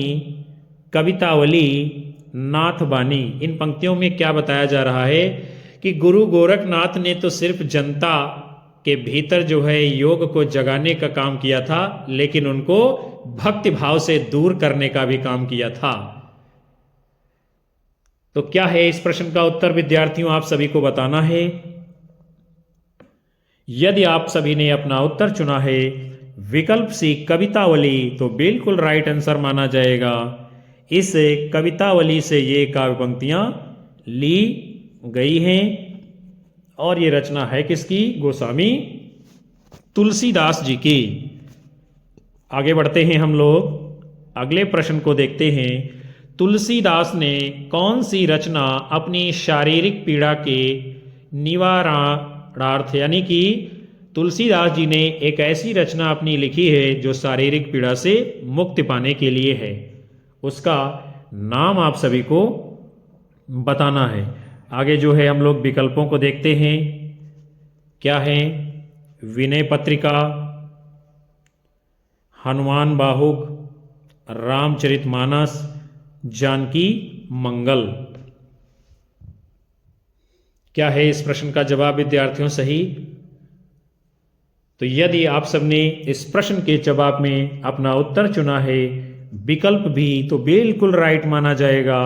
S1: कवितावली, नाथबानी। इन पंक्तियों में क्या बताया जा रहा है कि गुरु गोरखनाथ ने तो सिर्फ जनता के भीतर जो है योग को जगाने का काम किया था, लेकिन उनको भक्ति भाव से दूर करने का भी काम किया था। तो क्या है इस प्रश्न का उत्तर विद्यार्थियों? आप सभी को बताना है। यदि आप सभी ने अपना उत्तर चुना है विकल्प सी कवितावली, तो बिल्कुल राइट आंसर माना जाएगा। इस कवितावली से ये काव्य पंक्तियां ली गई हैं और ये रचना है किसकी? गोस्वामी तुलसीदास जी की। आगे बढ़ते हैं हम लोग, अगले प्रश्न को देखते हैं। तुलसीदास ने कौन सी रचना अपनी शारीरिक पीड़ा के निवारणार्थ, यानी कि तुलसीदास जी ने एक ऐसी रचना अपनी लिखी है जो शारीरिक पीड़ा से मुक्ति पाने के लिए है, उसका नाम आप सभी को बताना है। आगे जो है हम लोग विकल्पों को देखते हैं। क्या है? विनय पत्रिका, हनुमान बाहुक, रामचरितमानस, जानकी मंगल। क्या है इस प्रश्न का जवाब विद्यार्थियों? सही। तो यदि आप सबने इस प्रश्न के जवाब में अपना उत्तर चुना है विकल्प भी, तो बिल्कुल राइट माना जाएगा।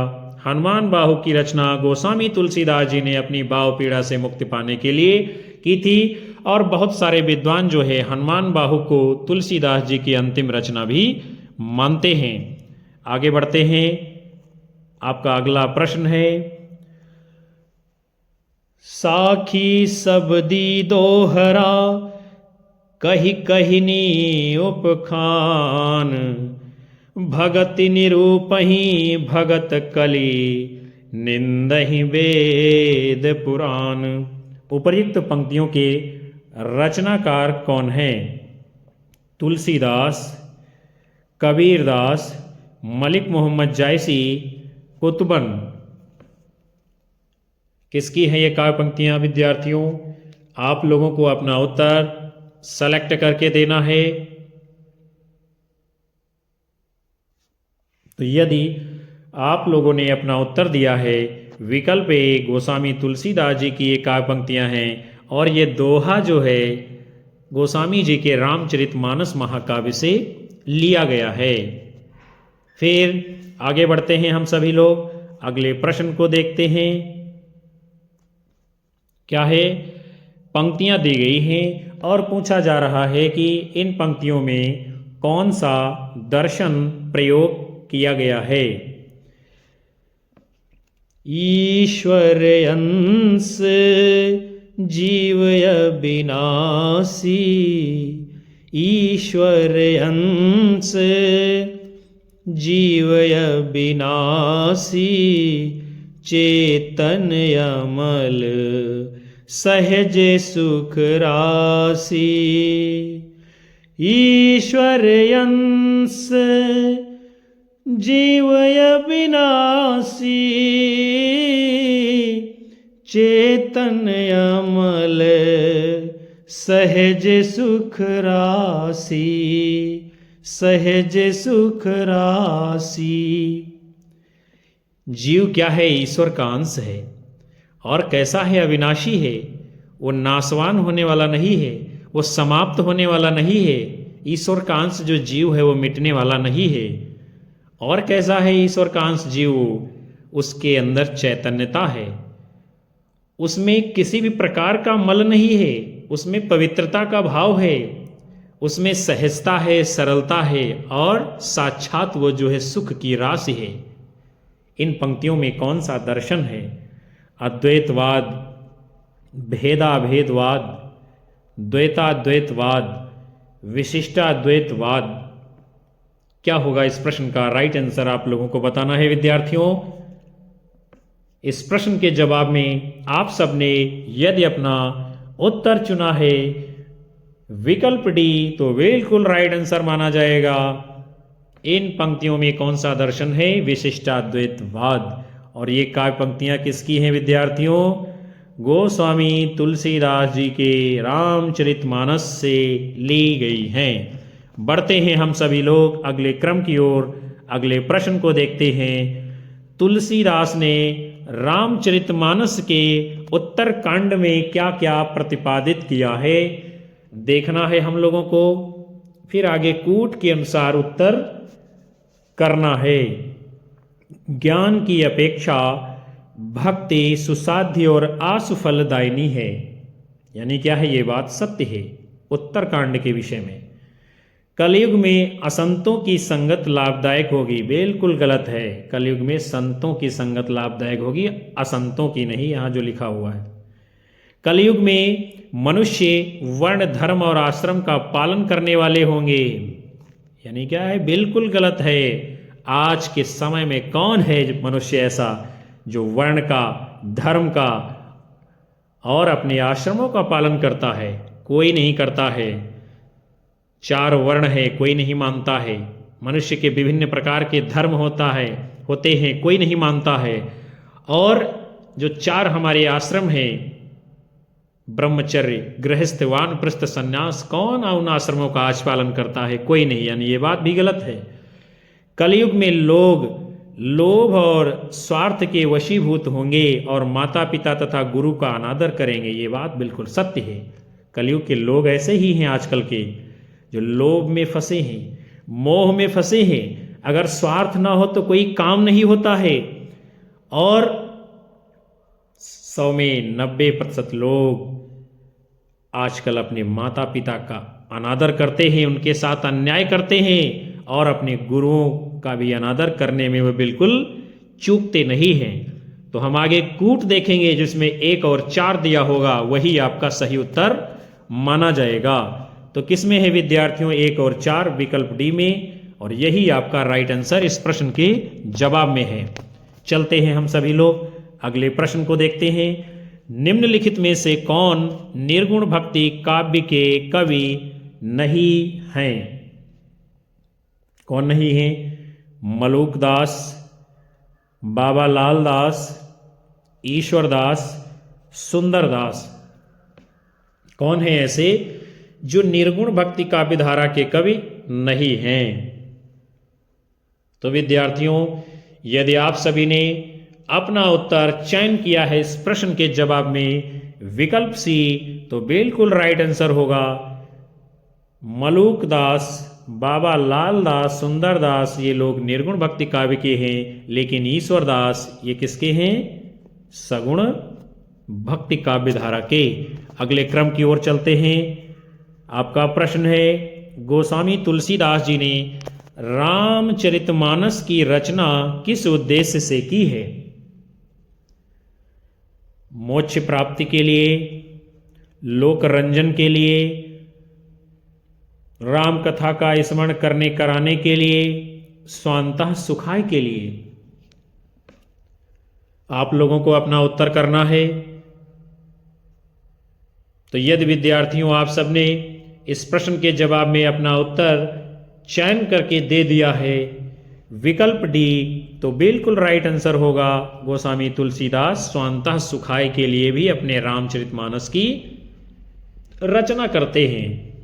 S1: हनुमान बाहु की रचना गोस्वामी तुलसीदास जी ने अपनी बाहु पीड़ा से मुक्ति पाने के लिए की थी, और बहुत सारे विद्वान जो है हनुमान बाहु को तुलसीदास जी की अंतिम रचना भी मानते हैं। आगे बढ़ते हैं। आपका अगला प्रश्न है, साखी सबदी दोहरा, कही कहिनी उपखान, भगति निरूपही भगत कली, निंदहि वेद पुराण। उपर्युक्त पंक्तियों के रचनाकार कौन है? तुलसीदास, कबीरदास, मलिक मोहम्मद जायसी, कुतुबन। किसकी है ये काव्य पंक्तियां विद्यार्थियों? आप लोगों को अपना उत्तर सेलेक्ट करके देना है। तो यदि आप लोगों ने अपना उत्तर दिया है विकल्प ए, गोस्वामी तुलसीदास जी की ये काव्य पंक्तियां हैं, और ये दोहा जो है गोस्वामी जी के रामचरितमानस महाकाव्य से लिया गया है। फिर आगे बढ़ते हैं हम सभी लोग, अगले प्रश्न को देखते हैं। क्या है? पंक्तियां दी गई हैं और पूछा जा रहा है कि इन पंक्तियों में कौन सा दर्शन प्रयोग किया गया है। ईश्वर अंश जीवय विनाशी, ईश्वर अंश जीवय विनाशी, चेतन अमल सहज सुख राशि। ईश्वर अंश जीवय विनाशी, चेतन अमल सहज सुख राशि, सहज सुख राशि। जीव क्या है? ईश्वर का अंश है। और कैसा है? अविनाशी है। वो नाशवान होने वाला नहीं है, वो समाप्त होने वाला नहीं है। ईश्वर का अंश जो जीव है वो मिटने वाला नहीं है। और कैसा है ईश्वर का अंश जीव? उसके अंदर चैतन्यता है, उसमें किसी भी प्रकार का मल नहीं है, उसमें पवित्रता का भाव है, उसमें सहजता है, सरलता है और साक्षात वो जो है सुख की राशि है। इन पंक्तियों में कौन सा दर्शन है? अद्वैतवाद, भेदाभेदवाद, द्वैताद्वैतवाद, विशिष्टाद्वैतवाद। क्या होगा इस प्रश्न का राइट आंसर? आप लोगों को बताना है विद्यार्थियों। इस प्रश्न के जवाब में आप सबने यदि अपना उत्तर चुना है विकल्प डी तो बिल्कुल राइट आंसर माना जाएगा। इन पंक्तियों में कौन सा दर्शन है? विशिष्टाद्वैतवाद। और ये काव्य पंक्तियां किसकी हैं विद्यार्थियों? गोस्वामी तुलसीदास जी के रामचरितमानस से ली गई हैं। बढ़ते हैं हम सभी लोग अगले क्रम की ओर, अगले प्रश्न को देखते हैं। तुलसीदास ने रामचरितमानस के उत्तर कांड में क्या क्या प्रतिपादित किया है देखना है हम लोगों को। फिर आगे कूट के अनुसार उत्तर करना है। ज्ञान की अपेक्षा भक्ति सुसाध्य और आसुफलदायिनी है। यानी क्या है? ये बात सत्य है उत्तरकांड के विषय में। कलयुग में असंतों की संगत लाभदायक होगी, बिल्कुल गलत है। कलयुग में संतों की संगत लाभदायक होगी, असंतों की नहीं, यहां जो लिखा हुआ है। कलयुग में मनुष्य वर्ण धर्म और आश्रम का पालन करने वाले होंगे। यानी क्या है? बिल्कुल गलत है। आज के समय में कौन है मनुष्य ऐसा जो वर्ण का, धर्म का और अपने आश्रमों का पालन करता है? कोई नहीं करता है। 4 वर्ण है, कोई नहीं मानता है। मनुष्य के विभिन्न प्रकार के धर्म होते हैं, कोई नहीं मानता है। और जो 4 हमारे आश्रम हैं, ब्रह्मचर्य, गृहस्थ, वानप्रस्थ, सन्यास, कौन उन आश्रमों का आज पालन करता है? कोई नहीं। यानी ये बात भी गलत है। कलयुग में लोग लोभ और स्वार्थ के वशीभूत होंगे और माता पिता तथा गुरु का अनादर करेंगे। ये बात बिल्कुल सत्य है। कलयुग के लोग ऐसे ही हैं आजकल के, जो लोभ में फंसे हैं, मोह में फंसे हैं। अगर स्वार्थ ना हो तो कोई काम नहीं होता है। और 100 में 90% लोग आजकल अपने माता पिता का अनादर करते हैं, उनके साथ अन्याय करते हैं और अपने गुरुओं का भी अनादर करने में वे बिल्कुल चूकते नहीं हैं। तो हम आगे कूट देखेंगे जिसमें 1 और 4 दिया होगा, वही आपका सही उत्तर माना जाएगा। तो किसमें है विद्यार्थियों? 1 और 4 विकल्प डी में, और यही आपका राइट आंसर इस प्रश्न के जवाब में है। चलते हैं हम सभी लोग अगले प्रश्न को देखते हैं। निम्नलिखित में से कौन निर्गुण भक्ति काव्य के कवि नहीं हैं? कौन नहीं है? मलूक दास, बाबा लाल दास, ईश्वर दास, सुंदर दास। कौन है ऐसे जो निर्गुण भक्ति काव्य धारा के कवि नहीं हैं? तो विद्यार्थियों, यदि आप सभी ने अपना उत्तर चयन किया है इस प्रश्न के जवाब में विकल्प सी, तो बिल्कुल राइट आंसर होगा। मलूक दास, बाबा लाल दास, सुंदर दास ये लोग निर्गुण भक्ति काव्य के हैं, लेकिन ईश्वर दास ये किसके हैं? सगुण भक्ति काव्य धारा के। अगले क्रम की ओर चलते हैं। आपका प्रश्न है, गोस्वामी तुलसीदास जी ने रामचरितमानस की रचना किस उद्देश्य से की है? मोक्ष प्राप्ति के लिए, लोक रंजन के लिए, राम कथा का स्मरण करने कराने के लिए, स्वांतः सुखाय के लिए? आप लोगों को अपना उत्तर करना है। तो यदि विद्यार्थियों आप सबने इस प्रश्न के जवाब में अपना उत्तर चयन करके दे दिया है विकल्प डी, तो बिल्कुल राइट आंसर होगा गोस्वामी तुलसीदास स्वांतः सुखाय के लिए भी अपने रामचरितमानस की रचना करते हैं।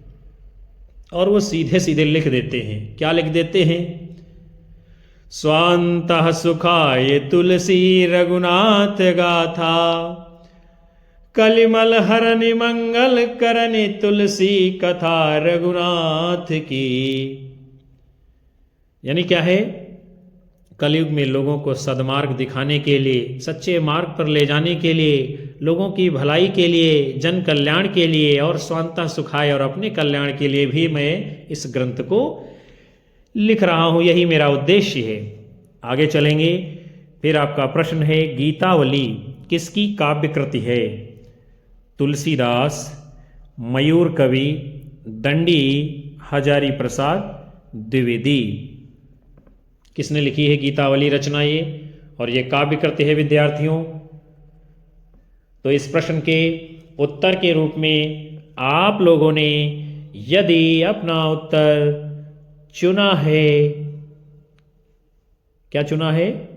S1: और वो सीधे सीधे लिख देते हैं। क्या लिख देते हैं? स्वांतः सुखाय तुलसी रघुनाथ गाथा, कलिमल हरनि मंगल करनि तुलसी कथा रघुनाथ की। यानी क्या है? कलयुग में लोगों को सद्मार्ग दिखाने के लिए, सच्चे मार्ग पर ले जाने के लिए, लोगों की भलाई के लिए, जन कल्याण के लिए और स्वांतः सुखाय और अपने कल्याण के लिए भी मैं इस ग्रंथ को लिख रहा हूं। यही मेरा उद्देश्य है। आगे चलेंगे। फिर आपका प्रश्न है, गीतावली किसकी काव्य कृति है? तुलसीदास, मयूर कवि, दंडी, हजारी प्रसाद, द्विवेदी। किसने लिखी है गीतावली रचना ये? और ये काव्य कृति है विद्यार्थियों। तो इस प्रश्न के उत्तर के रूप में आप लोगों ने यदि अपना उत्तर चुना है, क्या चुना है?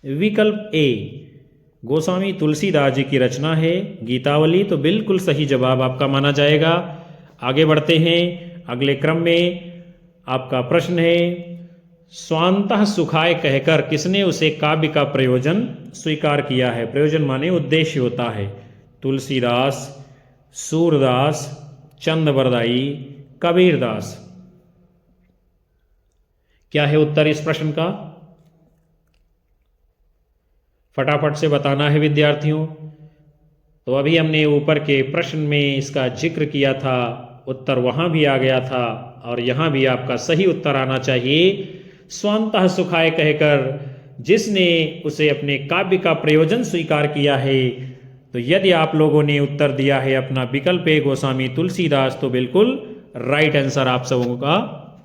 S1: विकल्प ए, गोस्वामी तुलसीदास जी की रचना है गीतावली, तो बिल्कुल सही जवाब आपका माना जाएगा। आगे बढ़ते हैं। अगले क्रम में आपका प्रश्न है, स्वांतः सुखाय कहकर किसने उसे काव्य का प्रयोजन स्वीकार किया है? प्रयोजन माने उद्देश्य होता है। तुलसीदास, सूरदास, चंदबरदाई, कबीरदास। क्या है उत्तर इस प्रश्न का? फटाफट से बताना है विद्यार्थियों। तो अभी हमने ऊपर के प्रश्न में इसका जिक्र किया था, उत्तर वहां भी आ गया था और यहां भी आपका सही उत्तर आना चाहिए। स्वांतः सुखाय कहकर जिसने उसे अपने काव्य का प्रयोजन स्वीकार किया है, तो यदि आप लोगों ने उत्तर दिया है अपना विकल्प है गोस्वामी तुलसीदास, तो बिल्कुल राइट आंसर आप सबों का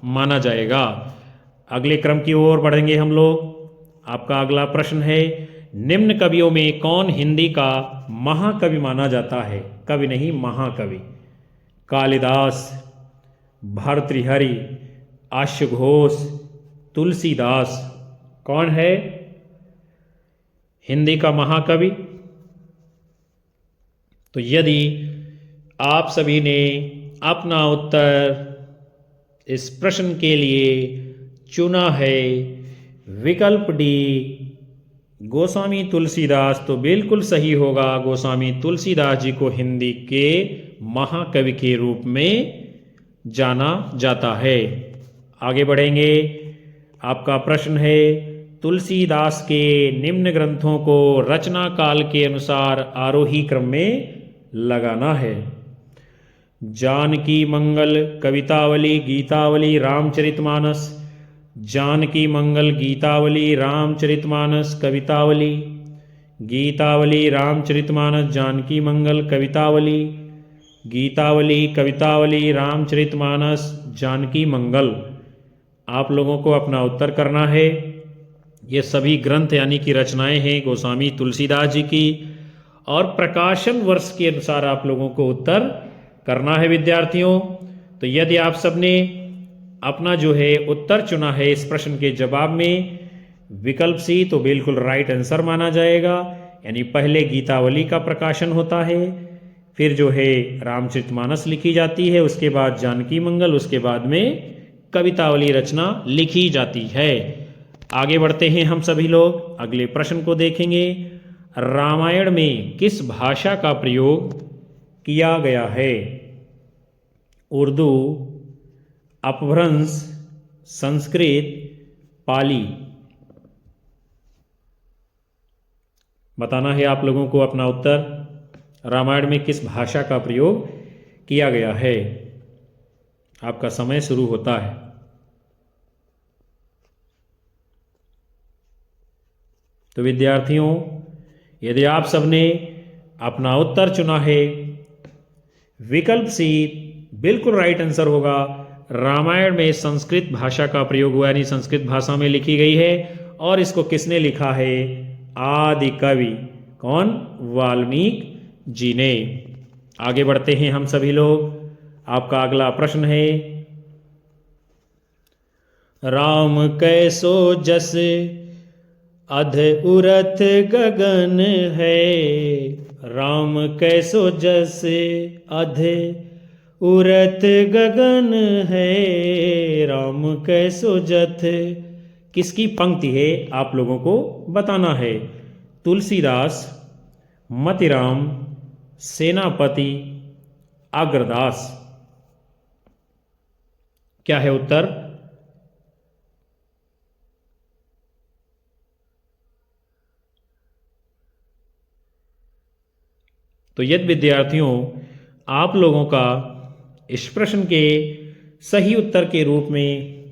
S1: माना जाएगा। अगले क्रम की ओर बढ़ेंगे हम लोग। आपका अगला प्रश्न है, निम्न कवियों में कौन हिंदी का महाकवि माना जाता है? कवि नहीं, महाकवि। कालिदास, भर्तृहरि, आशुघोष, तुलसीदास। कौन है हिंदी का महाकवि? तो यदि आप सभी ने अपना उत्तर इस प्रश्न के लिए चुना है विकल्प डी, गोस्वामी तुलसीदास, तो बिल्कुल सही होगा। गोस्वामी तुलसीदास जी को हिंदी के महाकवि के रूप में जाना जाता है। आगे बढ़ेंगे। आपका प्रश्न है, तुलसीदास के निम्न ग्रंथों को रचना काल के अनुसार आरोही क्रम में लगाना है। जानकी मंगल, कवितावली, गीतावली, रामचरितमानस। जानकी मंगल, गीतावली, रामचरितमानस, कवितावली। गीतावली, रामचरितमानस, जानकी मंगल, कवितावली। गीतावली, कवितावली, रामचरितमानस, जानकी मंगल। आप लोगों को अपना उत्तर करना है। ये सभी ग्रंथ यानी कि रचनाएं हैं गोस्वामी तुलसीदास जी की, और प्रकाशन वर्ष के अनुसार आप लोगों को उत्तर करना है विद्यार्थियों। तो यदि आप सबने अपना जो है उत्तर चुना है इस प्रश्न के जवाब में विकल्प सी, तो बिल्कुल राइट आंसर माना जाएगा। यानी पहले गीतावली का प्रकाशन होता है, फिर जो है रामचरितमानस लिखी जाती है, उसके बाद जानकी मंगल, उसके बाद में कवितावली रचना लिखी जाती है। आगे बढ़ते हैं हम सभी लोग, अगले प्रश्न को देखेंगे। रामायण में किस भाषा का प्रयोग किया गया है? उर्दू, अपभ्रंश, संस्कृत, पाली। बताना है आप लोगों को अपना उत्तर। रामायण में किस भाषा का प्रयोग किया गया है? आपका समय शुरू होता है। तो विद्यार्थियों, यदि आप सबने अपना उत्तर चुना है, विकल्प सी बिल्कुल राइट आंसर होगा। रामायण में संस्कृत भाषा का प्रयोग हुआ, यानी संस्कृत भाषा में लिखी गई है। और इसको किसने लिखा है? आदि कवि। कौन? वाल्मीकि जी ने। आगे बढ़ते हैं हम सभी लोग। आपका अगला प्रश्न है, राम कैसो जस अध उरथ गगन है। राम कैसो जस अध उरथ गगन है। राम कैसो जथ, किसकी पंक्ति है आप लोगों को बताना है? तुलसीदास, मतिराम, सेनापति, अग्रदास। क्या है उत्तर? तो यदि विद्यार्थियों, आप लोगों का इस प्रश्न के सही उत्तर के रूप में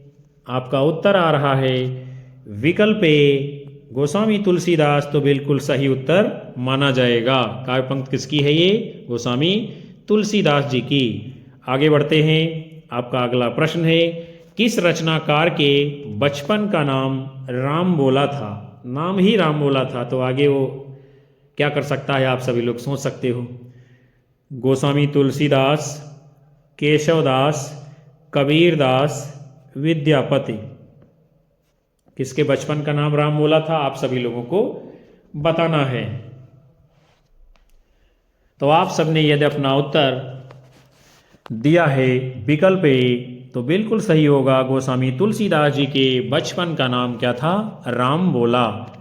S1: आपका उत्तर आ रहा है विकल्प ए, गोस्वामी तुलसीदास। तो बिल्कुल सही उत्तर माना जाएगा। काव्य पंक्ति किसकी है ये? गोस्वामी तुलसीदास जी की। आगे बढ़ते हैं। आपका अगला प्रश्न है, किस रचनाकार के बचपन का नाम राम बोला था? नाम ही राम बोला था, तो आगे वो क्या कर सकता है आप सभी लोग सोच सकते हो। गोस्वामी तुलसीदास, केशवदास, कबीरदास, विद्यापति। किसके बचपन का नाम राम बोला था? आप सभी लोगों को बताना है। तो आप सबने यदि अपना उत्तर दिया है विकल्प ए, तो बिल्कुल सही होगा। गोस्वामी तुलसीदास जी के बचपन का नाम क्या था? राम बोला।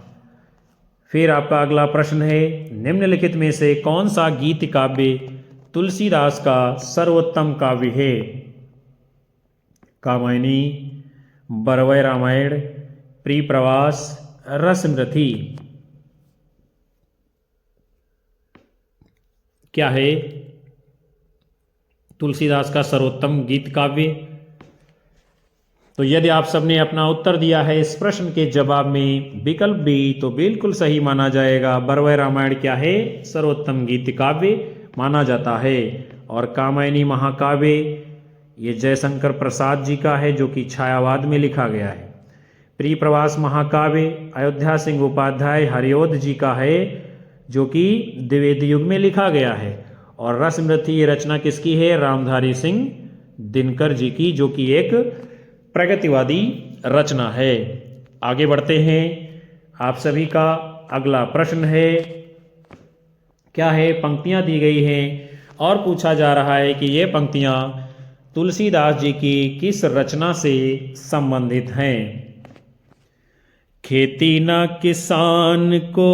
S1: फिर आपका अगला प्रश्न है, निम्नलिखित में से कौन सा गीत काव्य तुलसीदास का सर्वोत्तम काव्य है? कामायनी, बरवय रामायण, प्रियप्रवास, रसमृति। क्या है तुलसीदास का सर्वोत्तम गीत काव्य? तो यदि आप सबने अपना उत्तर दिया है इस प्रश्न के जवाब में विकल्प बी, तो बिल्कुल सही माना जाएगा। बरवय रामायण क्या है? सर्वोत्तम गीत काव्य माना जाता है। और कामायनी महाकाव्य ये जयशंकर प्रसाद जी का है, जो कि छायावाद में लिखा गया है। प्रियप्रवास महाकाव्य अयोध्या सिंह उपाध्याय हरिओध जी का है, जो कि द्विवेदी युग में लिखा गया है। और रसमृति ये रचना किसकी है? रामधारी सिंह दिनकर जी की, जो कि एक प्रगतिवादी रचना है। आगे बढ़ते हैं। आप सभी का अगला प्रश्न है, क्या है? पंक्तियां दी गई हैं और पूछा जा रहा है कि ये पंक्तियां तुलसीदास जी की किस रचना से संबंधित हैं? खेती न किसान को,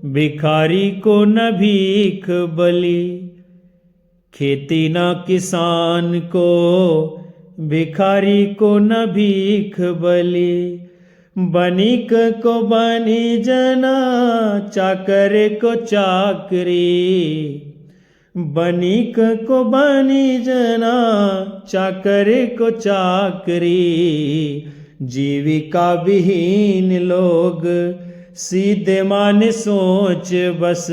S1: भिखारी को न भीख बली। खेती न किसान को, भिखारी को न भीख बली। बनिक को बनी जना, चाकर को चाकरी। बनिक को बनी जना, चाकर को चाकरी। जीविका विहीन लोग, सीधे मान सोच बस।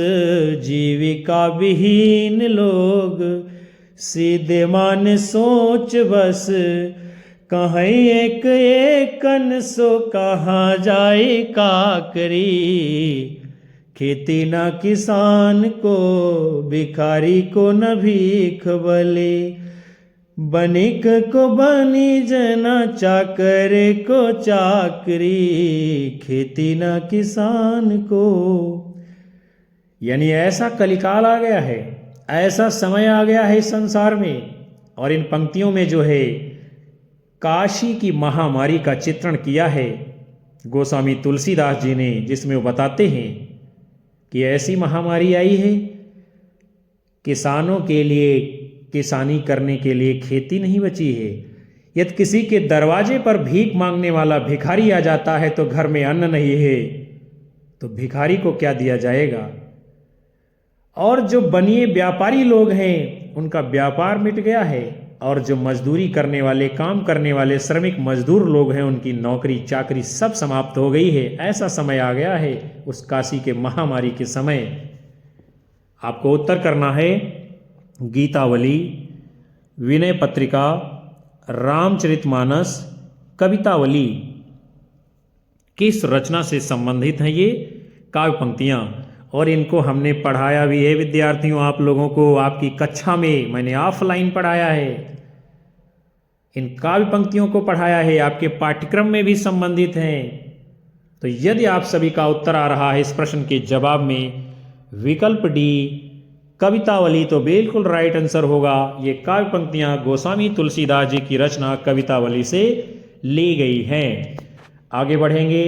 S1: जीविका विहीन लोग, सीधे मान सोच बस। कहाँ एक एकन सो, कहाँ जाए काकरी। खेती न किसान को, भिखारी को न भीख बले। बनिक को बनी जना, चाकर को चाकरी। खेती न किसान को। यानी ऐसा कलिकाल आ गया है, ऐसा समय आ गया है इस संसार में। और इन पंक्तियों में जो है काशी की महामारी का चित्रण किया है गोस्वामी तुलसीदास जी ने, जिसमें वो बताते हैं कि ऐसी महामारी आई है, किसानों के लिए किसानी करने के लिए खेती नहीं बची है। यदि किसी के दरवाजे पर भीख मांगने वाला भिखारी आ जाता है तो घर में अन्न नहीं है, तो भिखारी को क्या दिया जाएगा। और जो बनिए व्यापारी लोग हैं उनका व्यापार मिट गया है, और जो मजदूरी करने वाले, काम करने वाले श्रमिक मजदूर लोग हैं उनकी नौकरी चाकरी सब समाप्त हो गई है। ऐसा समय आ गया है उस काशी के महामारी के समय। आपको उत्तर करना है गीतावली, विनय पत्रिका, रामचरितमानस, कवितावली। किस रचना से संबंधित हैं ये काव्य पंक्तियां, और इनको हमने पढ़ाया भी है विद्यार्थियों आप लोगों को। आपकी कक्षा में मैंने ऑफलाइन पढ़ाया है, इन काव्य पंक्तियों को पढ़ाया है, आपके पाठ्यक्रम में भी संबंधित हैं। तो यदि आप सभी का उत्तर आ रहा है इस प्रश्न के जवाब में विकल्प डी कवितावली, तो बिल्कुल राइट आंसर होगा। ये काव्य पंक्तियां गोस्वामी तुलसीदास जी की रचना कवितावली से ली गई हैं। आगे बढ़ेंगे।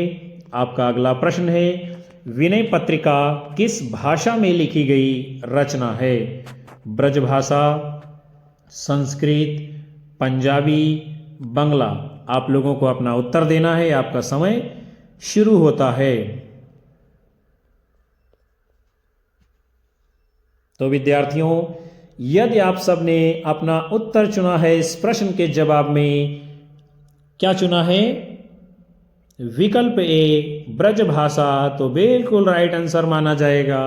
S1: आपका अगला प्रश्न है विनय पत्रिका किस भाषा में लिखी गई रचना है। ब्रजभाषा, संस्कृत, पंजाबी, बंगला। आप लोगों को अपना उत्तर देना है। आपका समय शुरू होता है। तो विद्यार्थियों, यदि आप सबने अपना उत्तर चुना है इस प्रश्न के जवाब में, क्या चुना है, विकल्प ए ब्रजभाषा, तो बिल्कुल राइट आंसर माना जाएगा।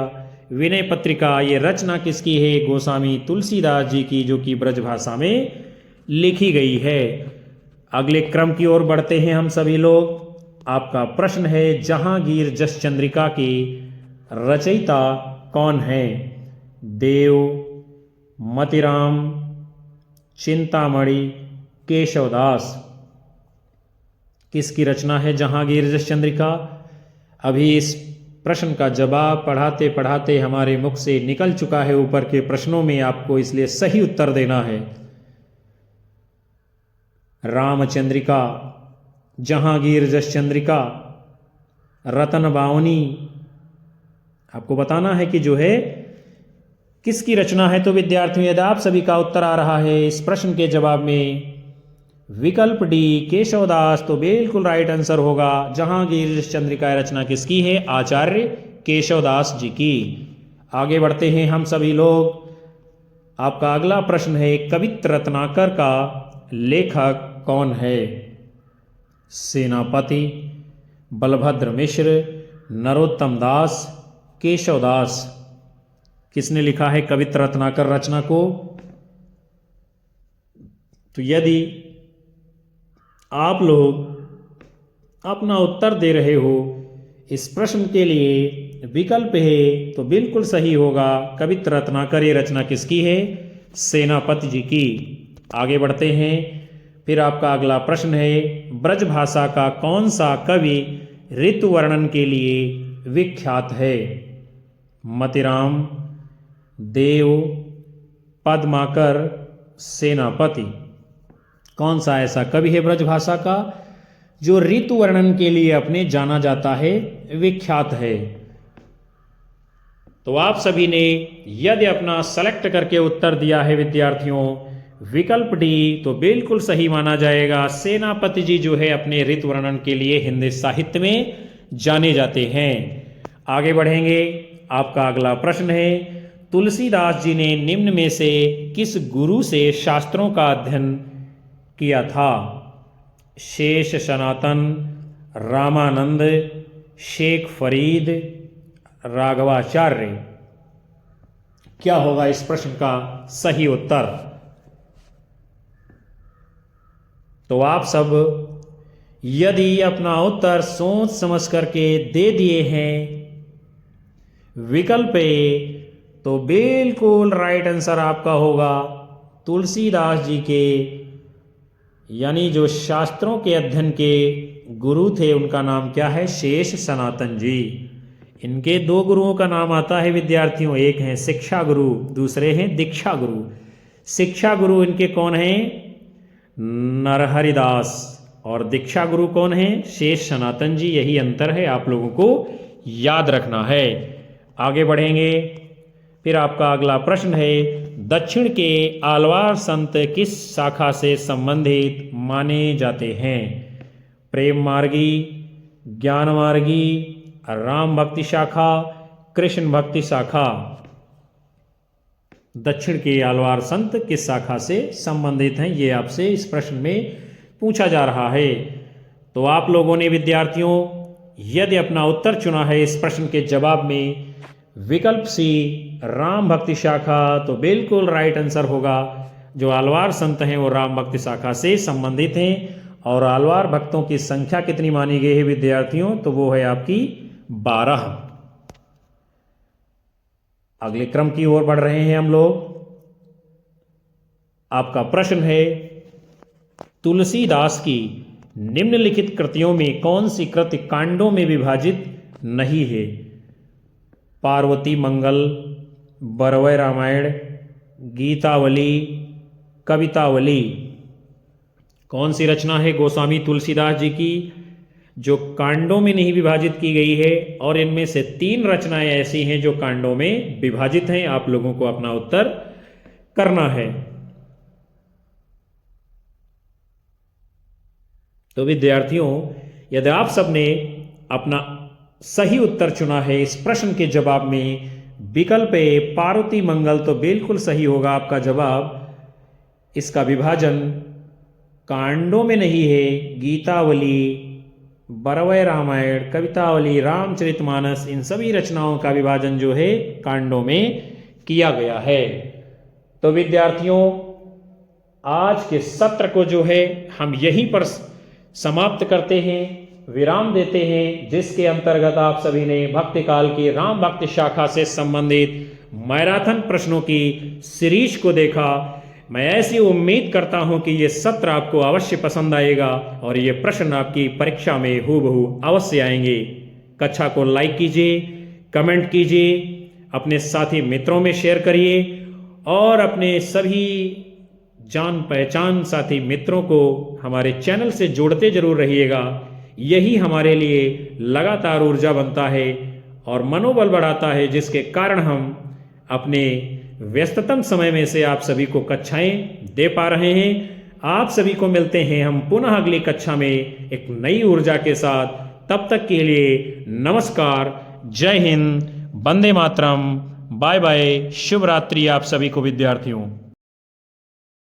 S1: विनय पत्रिका ये रचना किसकी है, गोस्वामी तुलसीदास जी की, जो कि ब्रजभाषा में लिखी गई है। अगले क्रम की ओर बढ़ते हैं हम सभी लोग। आपका प्रश्न है जहांगीर जस चंद्रिका की रचयिता कौन है। देव, मतिराम, चिंतामणि, केशवदास। किसकी रचना है जहांगीर जस चंद्रिका। अभी इस प्रश्न का जवाब पढ़ाते पढ़ाते हमारे मुख से निकल चुका है ऊपर के प्रश्नों में, आपको इसलिए सही उत्तर देना है। रामचंद्रिका, जहांगीर जस चंद्रिका, रतन बावनी। आपको बताना है कि जो है किसकी रचना है। तो विद्यार्थियों, यदि आप सभी का उत्तर आ रहा है इस प्रश्न के जवाब में विकल्प डी केशवदास, तो बिल्कुल राइट आंसर होगा। जहांगीर जस चंद्रिका रचना किसकी है, आचार्य केशवदास जी की। आगे बढ़ते हैं हम सभी लोग। आपका अगला प्रश्न है कवित्र रत्नाकर का लेखक कौन है। सेनापति, बलभद्र मिश्र, नरोत्तम दास, केशवदास। किसने लिखा है कवित्र रत्नाकर रचना को। तो यदि आप लोग अपना उत्तर दे रहे हो इस प्रश्न के लिए विकल्प है, तो बिल्कुल सही होगा। कवित्र रत्नाकर ये रचना किसकी है, सेनापति जी की। आगे बढ़ते हैं। फिर आपका अगला प्रश्न है ब्रजभाषा का कौन सा कवि ऋतु वर्णन के लिए विख्यात है। मतिराम, देव, पद्माकर, सेनापति। कौन सा ऐसा कवि है ब्रजभाषा का जो ऋतु वर्णन के लिए अपने जाना जाता है, विख्यात है। तो आप सभी ने यदि अपना सेलेक्ट करके उत्तर दिया है विद्यार्थियों विकल्प डी, तो बिल्कुल सही माना जाएगा। सेनापति जी जो है अपने ऋतु वर्णन के लिए हिंदी साहित्य में जाने जाते हैं। आगे बढ़ेंगे। आपका अगला प्रश्न है तुलसीदास जी ने निम्न में से किस गुरु से शास्त्रों का अध्ययन किया था। शेष सनातन, रामानंद, शेख फरीद, राघवाचार्य। क्या होगा इस प्रश्न का सही उत्तर। तो आप सब यदि अपना उत्तर सोच समझ करके दे दिए हैं विकल्प ए, तो बिल्कुल राइट आंसर आपका होगा। तुलसीदास जी के यानी जो शास्त्रों के अध्ययन के गुरु थे उनका नाम क्या है, शेष सनातन जी। इनके दो गुरुओं का नाम आता है विद्यार्थियों, एक हैं शिक्षा गुरु, दूसरे हैं दीक्षा गुरु। शिक्षा गुरु इनके कौन हैं, नरहरिदास, और दीक्षा गुरु कौन है, शेष सनातन जी। यही अंतर है, आप लोगों को याद रखना है। आगे बढ़ेंगे। फिर आपका अगला प्रश्न है दक्षिण के आलवार संत किस शाखा से संबंधित माने जाते हैं? प्रेम मार्गी, ज्ञान मार्गी, राम भक्ति शाखा, कृष्ण भक्ति शाखा। दक्षिण के आलवार संत किस शाखा से संबंधित हैं, ये आपसे इस प्रश्न में पूछा जा रहा है। तो आप लोगों ने विद्यार्थियों यदि अपना उत्तर चुना है इस प्रश्न के जवाब में विकल्प सी राम भक्ति शाखा, तो बिल्कुल राइट आंसर होगा। जो आलवार संत हैं वो राम भक्ति शाखा से संबंधित हैं। और आलवार भक्तों की संख्या कितनी मानी गई है विद्यार्थियों? तो वो है आपकी 12। अगले क्रम की ओर बढ़ रहे हैं हम लोग। आपका प्रश्न है, तुलसीदास की निम्नलिखित कृतियों में कौन सी कृति कांडों में विभाजित नहीं है? पार्वती मंगल, बरवय रामायण, गीतावली, कवितावली। कौन सी रचना है गोस्वामी तुलसीदास जी की जो कांडों में नहीं विभाजित की गई है? और इनमें से 3 रचनाएं ऐसी हैं जो कांडों में विभाजित हैं। आप लोगों को अपना उत्तर करना है। तो विद्यार्थियों यदि आप सबने अपना सही उत्तर चुना है इस प्रश्न के जवाब में विकल्प ए पार्वती मंगल, तो बिल्कुल सही होगा आपका जवाब। इसका विभाजन कांडों में नहीं है। गीतावली, बरवय रामायण, कवितावली, रामचरितमानस, इन सभी रचनाओं का विभाजन जो है कांडों में किया गया है। तो विद्यार्थियों आज के सत्र को जो है हम यहीं पर समाप्त करते हैं, विराम देते हैं, जिसके अंतर्गत आप सभी ने भक्ति काल की राम भक्ति शाखा से संबंधित मैराथन प्रश्नों की सीरीज को देखा। मैं ऐसी उम्मीद करता हूं कि ये सत्र आपको अवश्य पसंद आएगा और ये प्रश्न आपकी परीक्षा में हूबहू अवश्य आएंगे। कक्षा को लाइक कीजिए, कमेंट कीजिए, अपने साथी मित्रों में शेयर करिए और अपने सभी जान पहचान साथी मित्रों को हमारे चैनल से जोड़ते जरूर रहिएगा। यही हमारे लिए लगातार ऊर्जा बनता है और मनोबल बढ़ाता है, जिसके कारण हम अपने व्यस्ततम समय में से आप सभी को कक्षाएं दे पा रहे हैं। आप सभी को मिलते हैं हम पुनः अगली कक्षा में एक नई ऊर्जा के साथ। तब तक के लिए नमस्कार, जय हिंद, वंदे मातरम, बाय बाय, शुभ रात्रि आप सभी को विद्यार्थियों।